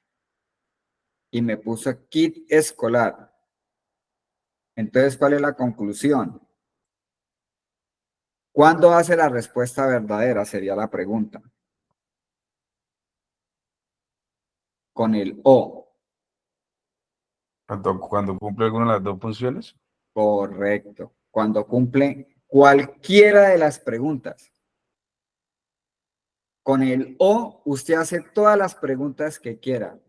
Y me puso kit escolar. Entonces, ¿cuál es la conclusión? ¿Cuándo hace la respuesta verdadera? Sería la pregunta. Con el O. Cuando cumple alguna de las dos funciones. Correcto. Cuando cumple cualquiera de las preguntas. Con el O, usted hace todas las preguntas que quiera.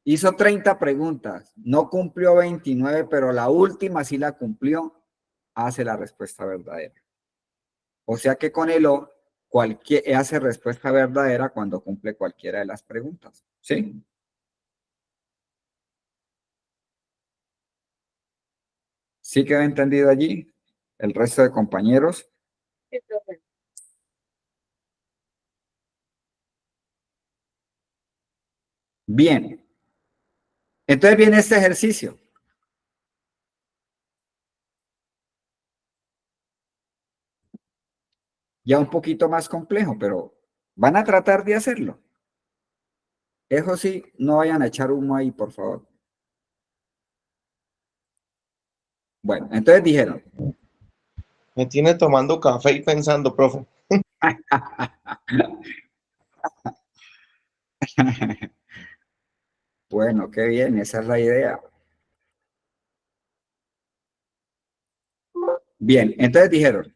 Hizo 30 preguntas, no cumplió 29, pero la última sí la cumplió, hace la respuesta verdadera. O sea que con el O, hace respuesta verdadera cuando cumple cualquiera de las preguntas. ¿Sí? ¿Sí quedó entendido allí? El resto de compañeros. Sí, profe. Bien. Entonces viene este ejercicio. Ya un poquito más complejo, pero van a tratar de hacerlo. Eso sí, no vayan a echar humo ahí, por favor. Bueno, entonces dijeron, Me tiene tomando café y pensando, profe. bueno, qué bien, esa es la idea. Bien, entonces dijeron,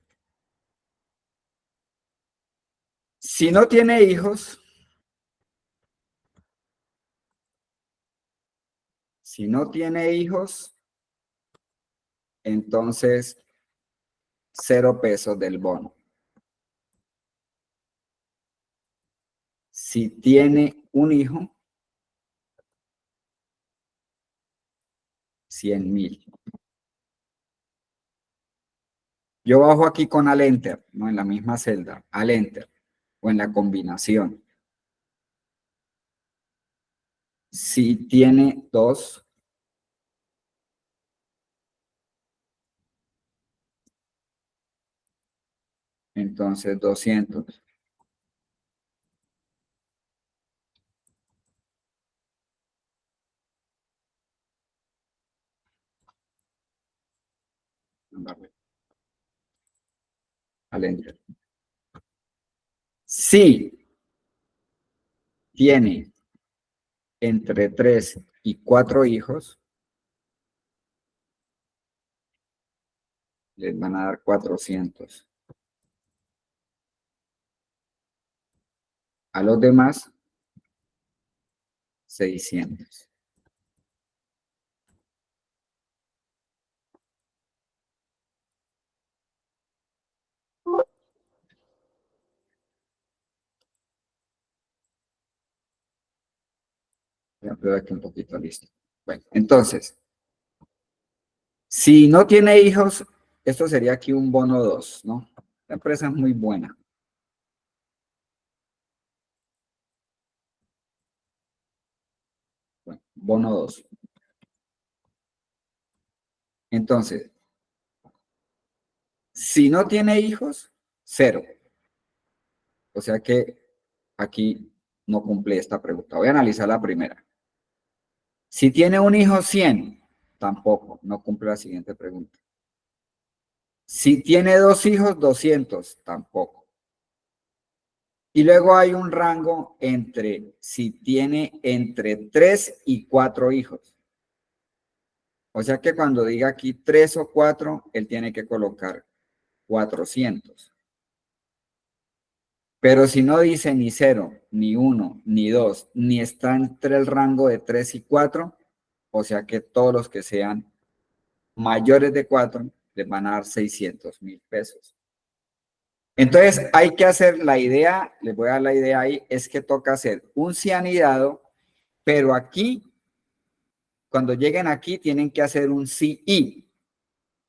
si no tiene hijos, entonces 0 pesos del bono. Si tiene un hijo, 100,000. Yo bajo aquí con al enter, no en la misma celda, al enter o en la combinación. Si tiene 2, entonces 200. Al enter. Si tiene entre 3 y 4 hijos, les van a dar 400. A los demás, 600. Ya veo aquí un poquito listo. Bueno, entonces, si no tiene hijos, esto sería aquí un bono 2, ¿no? La empresa es muy buena. Bueno, bono 2. Entonces, si no tiene hijos, 0. O sea que aquí no cumple esta pregunta. Voy a analizar la primera. Si tiene un hijo, 100. Tampoco, no cumple la siguiente pregunta. Si tiene 2 hijos, 200. Tampoco. Y luego hay un rango entre si tiene entre 3 y 4 hijos. O sea que cuando diga aquí 3 o 4, él tiene que colocar 400. Pero si no dice ni 0, ni 1, ni 2, ni está entre el rango de 3 y 4, o sea que todos los que sean mayores de 4 les van a dar 600,000 pesos. Entonces hay que hacer la idea, les voy a dar la idea ahí, es que toca hacer un cianidado, pero aquí, cuando lleguen aquí, tienen que hacer un CI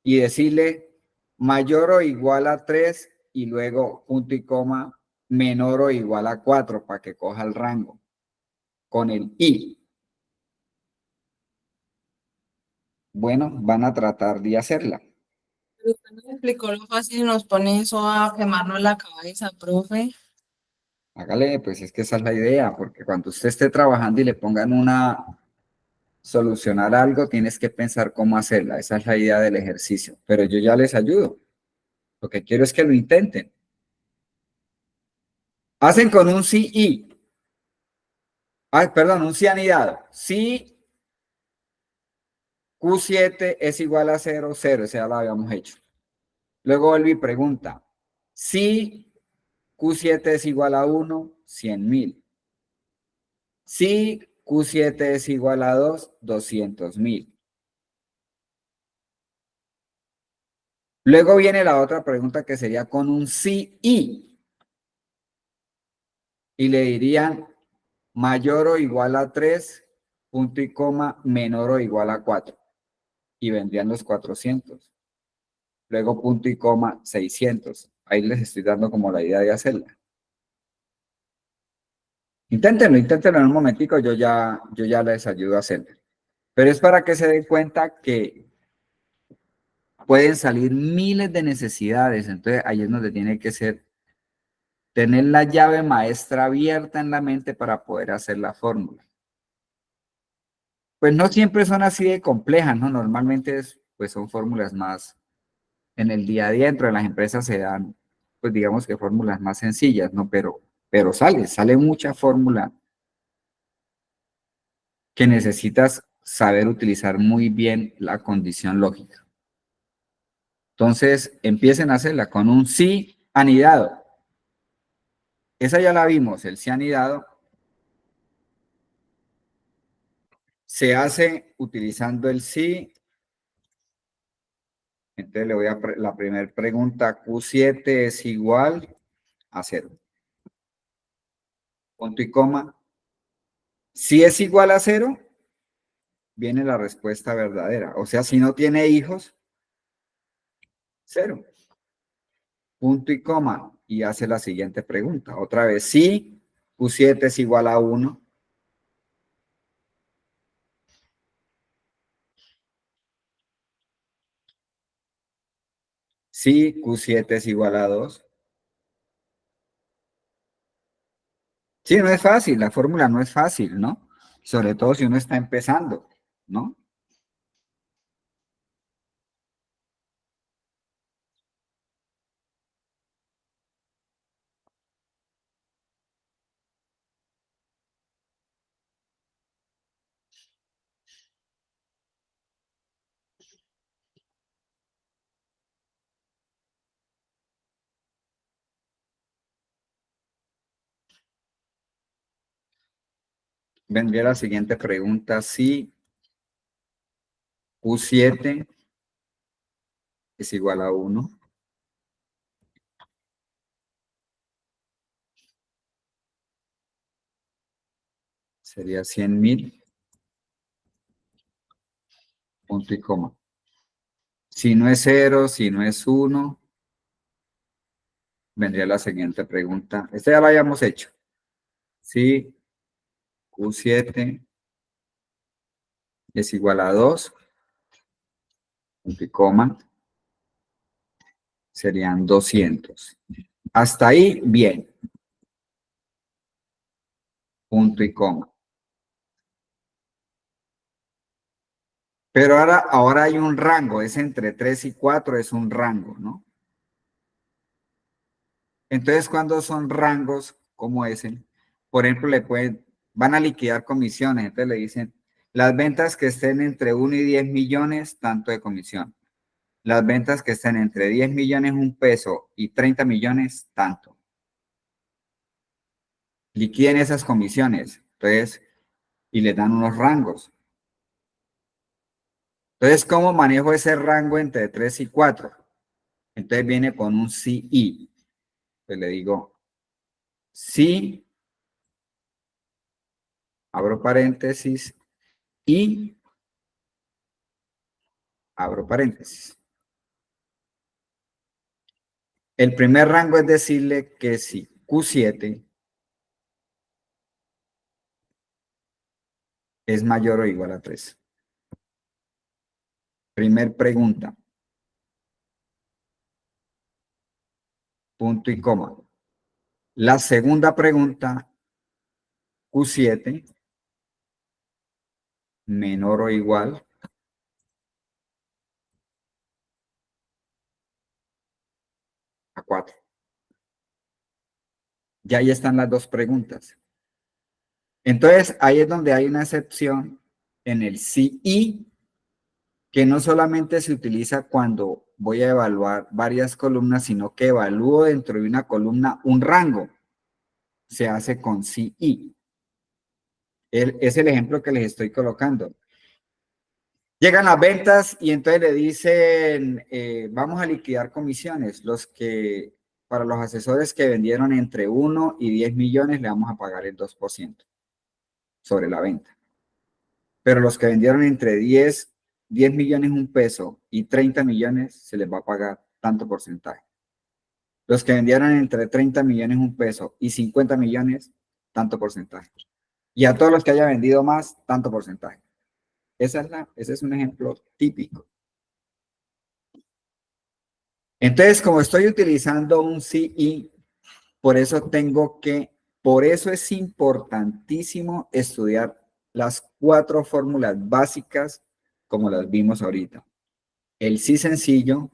y decirle mayor o igual a 3 y luego punto y coma menor o igual a 4 para que coja el rango con el I. Bueno, van a tratar de hacerla. Pero usted nos explicó lo fácil y nos pone eso a quemarnos la cabeza, profe. Hágale, pues es que esa es la idea, porque cuando usted esté trabajando y le pongan una solucionar algo, tienes que pensar cómo hacerla. Esa es la idea del ejercicio. Pero yo ya les ayudo. Lo que quiero es que lo intenten. Hacen con un sí y. Ay, perdón, un cianidado. Si Q7 es igual a 0, 0, ese ya lo habíamos hecho. Luego vuelve y pregunta, si Q7 es igual a 1, 100,000. Si Q7 es igual a 2, 200,000. Luego viene la otra pregunta que sería con un sí y. Y le dirían mayor o igual a 3, punto y coma, menor o igual a 4. Y vendrían los 400. Luego punto y coma, 600. Ahí les estoy dando como la idea de hacerla. Inténtenlo en un momentico, yo ya les ayudo a hacerlo. Pero es para que se den cuenta que pueden salir miles de necesidades, entonces ahí es donde tiene que ser, tener la llave maestra abierta en la mente para poder hacer la fórmula. Pues no siempre son así de complejas, ¿no? Normalmente pues son fórmulas más, en el día a día dentro de las empresas se dan, pues digamos que fórmulas más sencillas, ¿no? Pero sale mucha fórmula que necesitas saber utilizar muy bien la condición lógica. Entonces, empiecen a hacerla con un sí anidado. Esa ya la vimos, el sí anidado se hace utilizando el sí. Entonces le voy a la primera pregunta, Q7 es igual a 0. Punto y coma. Si es igual a 0, viene la respuesta verdadera. O sea, si no tiene hijos, 0. Punto y coma. Y hace la siguiente pregunta. Otra vez, si Q7 es igual a 1. Si Q7 es igual a 2. Sí, no es fácil, la fórmula no es fácil, ¿no? Sobre todo si uno está empezando, ¿no? vendría la siguiente pregunta. Si Q7 es igual a 1, sería 100.000, punto y coma. Si no es 0, si no es 1, vendría la siguiente pregunta. Esta ya la habíamos hecho. Si Q7 es igual a 2, punto y coma, serían 200. Hasta ahí, bien. Punto y coma. Pero ahora hay un rango, es entre 3 y 4, es un rango, ¿no? Entonces, cuando son rangos como ese, por ejemplo, van a liquidar comisiones, entonces le dicen, las ventas que estén entre 1 y 10 millones, tanto de comisión. Las ventas que estén entre 10 millones, 1 peso y 30 millones, tanto. Liquiden esas comisiones, entonces, y les dan unos rangos. Entonces, ¿cómo manejo ese rango entre 3 y 4? Entonces viene con un CI. Pues le digo, si, abro paréntesis, y abro paréntesis. El primer rango es decirle que si Q7 es mayor o igual a 3. Primer pregunta. Punto y coma. La segunda pregunta, Q7 menor o igual a 4. Ya ahí están las dos preguntas. Entonces, ahí es donde hay una excepción en el CI, que no solamente se utiliza cuando voy a evaluar varias columnas, sino que evalúo dentro de una columna un rango. Se hace con CI. Es el ejemplo que les estoy colocando. Llegan las ventas y entonces le dicen, vamos a liquidar comisiones. Para los asesores que vendieron entre 1 y 10 millones, le vamos a pagar el 2% sobre la venta. Pero los que vendieron entre 10 millones 1 peso y 30 millones, se les va a pagar tanto porcentaje. Los que vendieron entre 30 millones 1 peso y 50 millones, tanto porcentaje. Y a todos los que haya vendido más, tanto porcentaje. Ese es un ejemplo típico. Entonces, como estoy utilizando un CI, por eso es importantísimo estudiar las 4 fórmulas básicas como las vimos ahorita. El sí sencillo,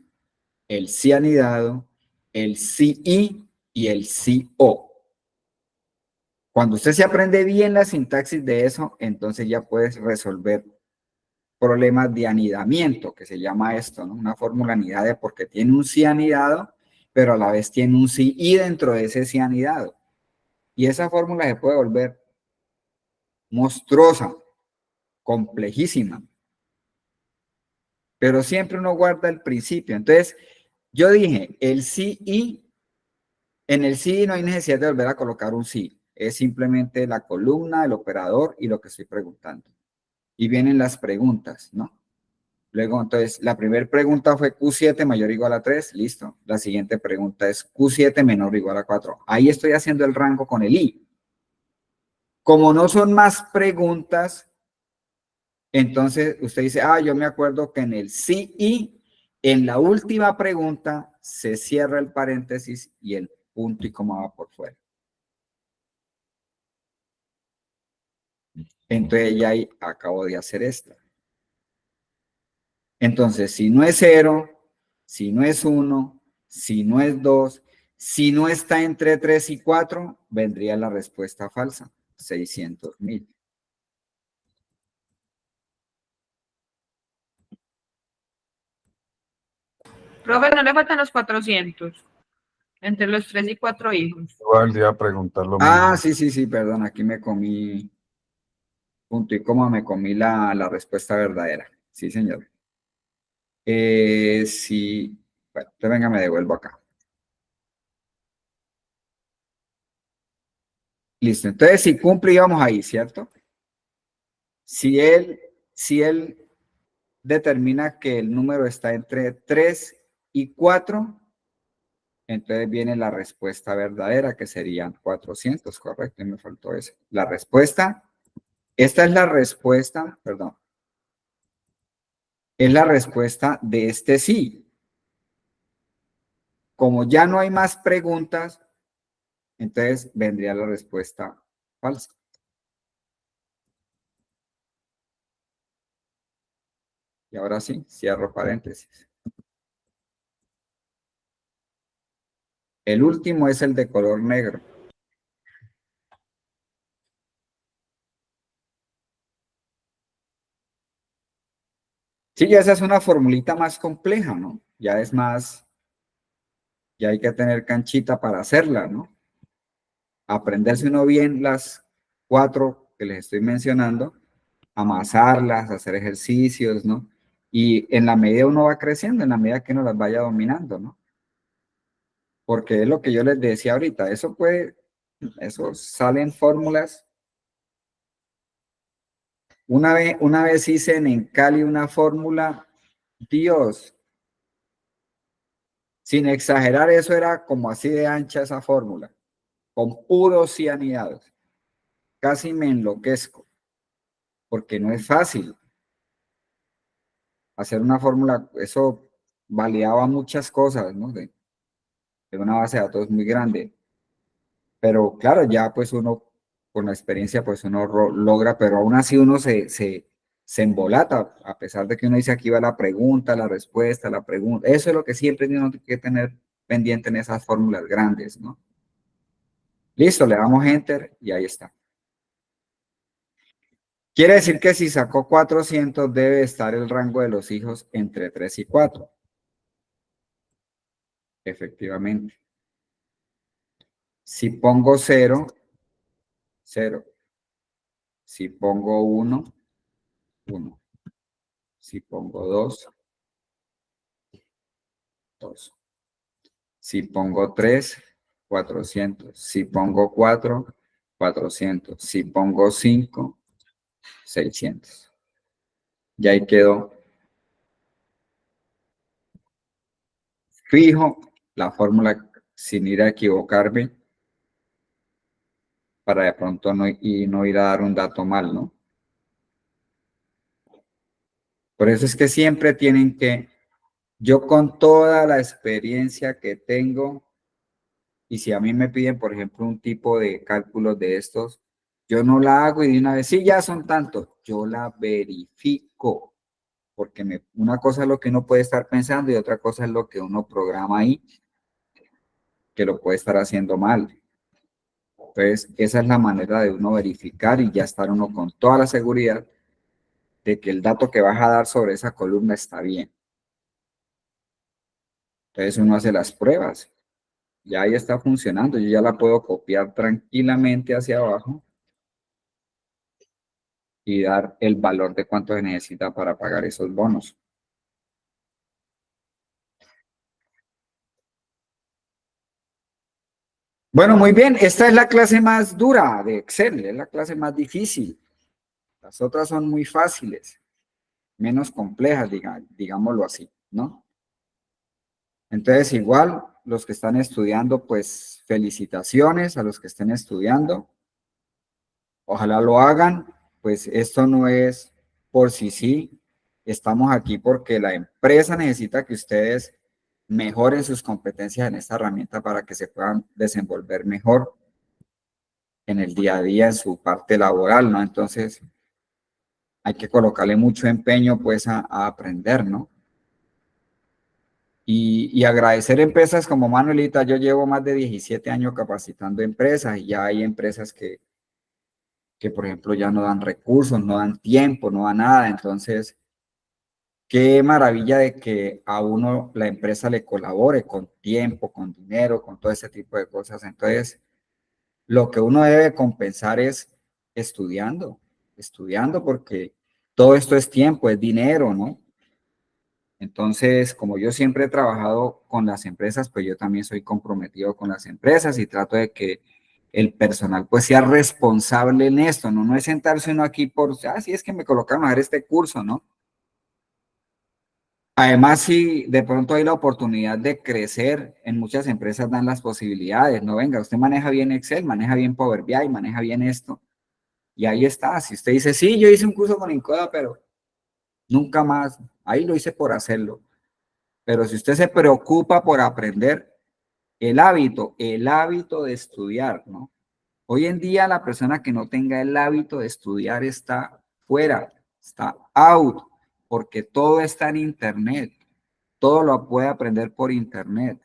el sí anidado, el CI y el CO. Cuando usted se aprende bien la sintaxis de eso, entonces ya puedes resolver problemas de anidamiento, que se llama esto, ¿no? Una fórmula anidada porque tiene un sí anidado, pero a la vez tiene un sí y dentro de ese sí anidado. Y esa fórmula se puede volver monstruosa, complejísima. Pero siempre uno guarda el principio. Entonces, yo dije, el sí y, en el sí no hay necesidad de volver a colocar un sí. Es simplemente la columna, el operador y lo que estoy preguntando. Y vienen las preguntas, ¿no? Luego, entonces, la primera pregunta fue Q7 mayor o igual a 3, listo. La siguiente pregunta es Q7 menor o igual a 4. Ahí estoy haciendo el rango con el I. Como no son más preguntas, entonces usted dice, yo me acuerdo que en el sí y, en la última pregunta, se cierra el paréntesis y el punto y coma va por fuera. Entonces ya ahí acabo de hacer esta. Entonces, si no es 0, si no es 1, si no es 2, si no está entre 3 y 4, vendría la respuesta falsa, 600.000. Profe, no le faltan los 400 entre los 3 y 4 hijos. Igual le iba a preguntar lo mismo. Sí, perdón, aquí me comí punto y coma, me comí la respuesta verdadera. Sí, señor. Sí, bueno, entonces venga, me devuelvo acá. Listo, entonces si cumple íbamos ahí, ¿cierto? Si él determina que el número está entre 3 y 4, entonces viene la respuesta verdadera, que serían 400, correcto, y me faltó eso. La respuesta, esta es la respuesta, perdón, es la respuesta de este sí. Como ya no hay más preguntas, entonces vendría la respuesta falsa. Y ahora sí, cierro paréntesis. El último es el de color negro. Sí, ya esa es una formulita más compleja, ¿no? Ya es más, ya hay que tener canchita para hacerla, ¿no? Aprenderse uno bien las 4 que les estoy mencionando, amasarlas, hacer ejercicios, ¿no? Y en la medida uno va creciendo, en la medida que uno las vaya dominando, ¿no? Porque es lo que yo les decía ahorita, eso salen fórmulas. Una vez hice en Cali una fórmula, Dios, sin exagerar, eso era como así de ancha esa fórmula, con puros cianidados. Casi me enloquezco, porque no es fácil hacer una fórmula, eso validaba muchas cosas, ¿no? De una base de datos muy grande. Pero claro, ya pues uno, con la experiencia, pues uno logra, pero aún así uno se embolata, a pesar de que uno dice aquí va la pregunta, la respuesta, la pregunta. Eso es lo que siempre uno tiene que tener pendiente en esas fórmulas grandes, ¿no? Listo, le damos Enter y ahí está. Quiere decir que si sacó 400 debe estar el rango de los hijos entre 3 y 4. Efectivamente. Si pongo 0, 0. Si pongo 1, 1. Si pongo 2, 2. Si pongo 3, 400. Si pongo 4, 400. Si pongo 5, 600. Y ahí quedó. Fijo la fórmula sin ir a equivocarme para de pronto no ir a dar un dato mal, ¿no? Por eso es que siempre tienen que, yo con toda la experiencia que tengo, y si a mí me piden, por ejemplo, un tipo de cálculos de estos, yo no la hago y de una vez, sí, ya son tantos, yo la verifico, porque una cosa es lo que uno puede estar pensando y otra cosa es lo que uno programa ahí, que lo puede estar haciendo mal. Entonces, esa es la manera de uno verificar y ya estar uno con toda la seguridad de que el dato que vas a dar sobre esa columna está bien. Entonces, uno hace las pruebas. Ya ahí está funcionando. Yo ya la puedo copiar tranquilamente hacia abajo y dar el valor de cuánto se necesita para pagar esos bonos. Bueno, muy bien. Esta es la clase más dura de Excel. Es la clase más difícil. Las otras son muy fáciles, menos complejas, digámoslo así, ¿no? Entonces, igual, los que están estudiando, pues felicitaciones a los que estén estudiando. Ojalá lo hagan, pues esto no es por sí. Estamos aquí porque la empresa necesita que ustedes mejoren sus competencias en esta herramienta para que se puedan desenvolver mejor en el día a día, en su parte laboral, ¿no? Entonces, hay que colocarle mucho empeño, pues, a aprender, ¿no? Y agradecer empresas como Manuelita. Yo llevo más de 17 años capacitando empresas y ya hay empresas que, por ejemplo, ya no dan recursos, no dan tiempo, no dan nada. Entonces, qué maravilla de que a uno la empresa le colabore con tiempo, con dinero, con todo ese tipo de cosas. Entonces, lo que uno debe compensar es estudiando. estudiando porque todo esto es tiempo, es dinero, ¿no? Entonces, como yo siempre he trabajado con las empresas, pues yo también soy comprometido con las empresas y trato de que el personal pues sea responsable en esto, ¿no? No es sentarse uno aquí por, sí, es que me colocaron a dar este curso, ¿no? Además, si de pronto hay la oportunidad de crecer, en muchas empresas dan las posibilidades, ¿no? Venga, usted maneja bien Excel, maneja bien Power BI, maneja bien esto, y ahí está. Si usted dice, sí, yo hice un curso con Incoda, pero nunca más, ahí lo hice por hacerlo. Pero si usted se preocupa por aprender, el hábito de estudiar, ¿no? Hoy en día la persona que no tenga el hábito de estudiar está fuera, está out, porque todo está en Internet. Todo lo puede aprender por Internet.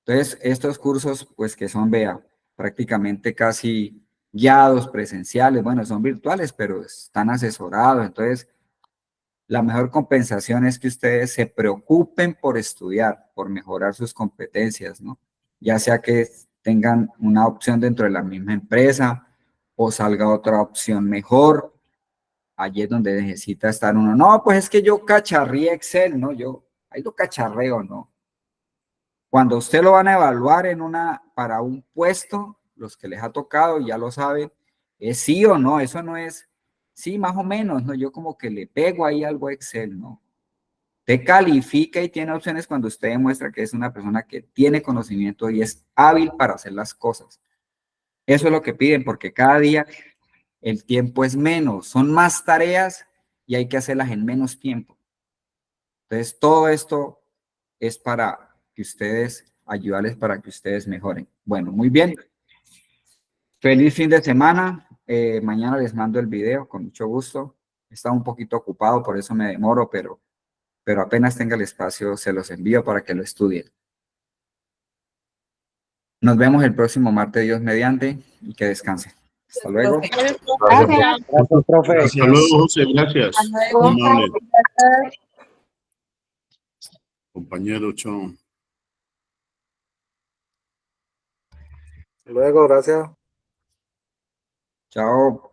Entonces, estos cursos, pues que son, vea, prácticamente casi guiados, presenciales, bueno, son virtuales, pero están asesorados. Entonces, la mejor compensación es que ustedes se preocupen por estudiar, por mejorar sus competencias, ¿no? Ya sea que tengan una opción dentro de la misma empresa o salga otra opción mejor. Allí es donde necesita estar uno. No, pues es que yo cacharré Excel, ¿no? Yo ahí lo cacharreo, ¿no? Cuando usted lo van a evaluar para un puesto, los que les ha tocado ya lo saben, es sí o no, eso no es, sí, más o menos, ¿no? Yo como que le pego ahí algo a Excel, ¿no? Usted califica y tiene opciones cuando usted demuestra que es una persona que tiene conocimiento y es hábil para hacer las cosas. Eso es lo que piden, porque cada día el tiempo es menos, son más tareas y hay que hacerlas en menos tiempo. Entonces, todo esto es para que ustedes, ayudarles para que ustedes mejoren. Bueno, muy bien. Feliz fin de semana. Mañana les mando el video con mucho gusto. He estado un poquito ocupado, por eso me demoro, pero apenas tenga el espacio se los envío para que lo estudien. Nos vemos el próximo martes, Dios mediante, y que descansen. Hasta luego. Gracias. Gracias, profe. Hasta luego, José, gracias. Hasta luego. Muy amable. Compañero, chao. Luego, gracias. Chao.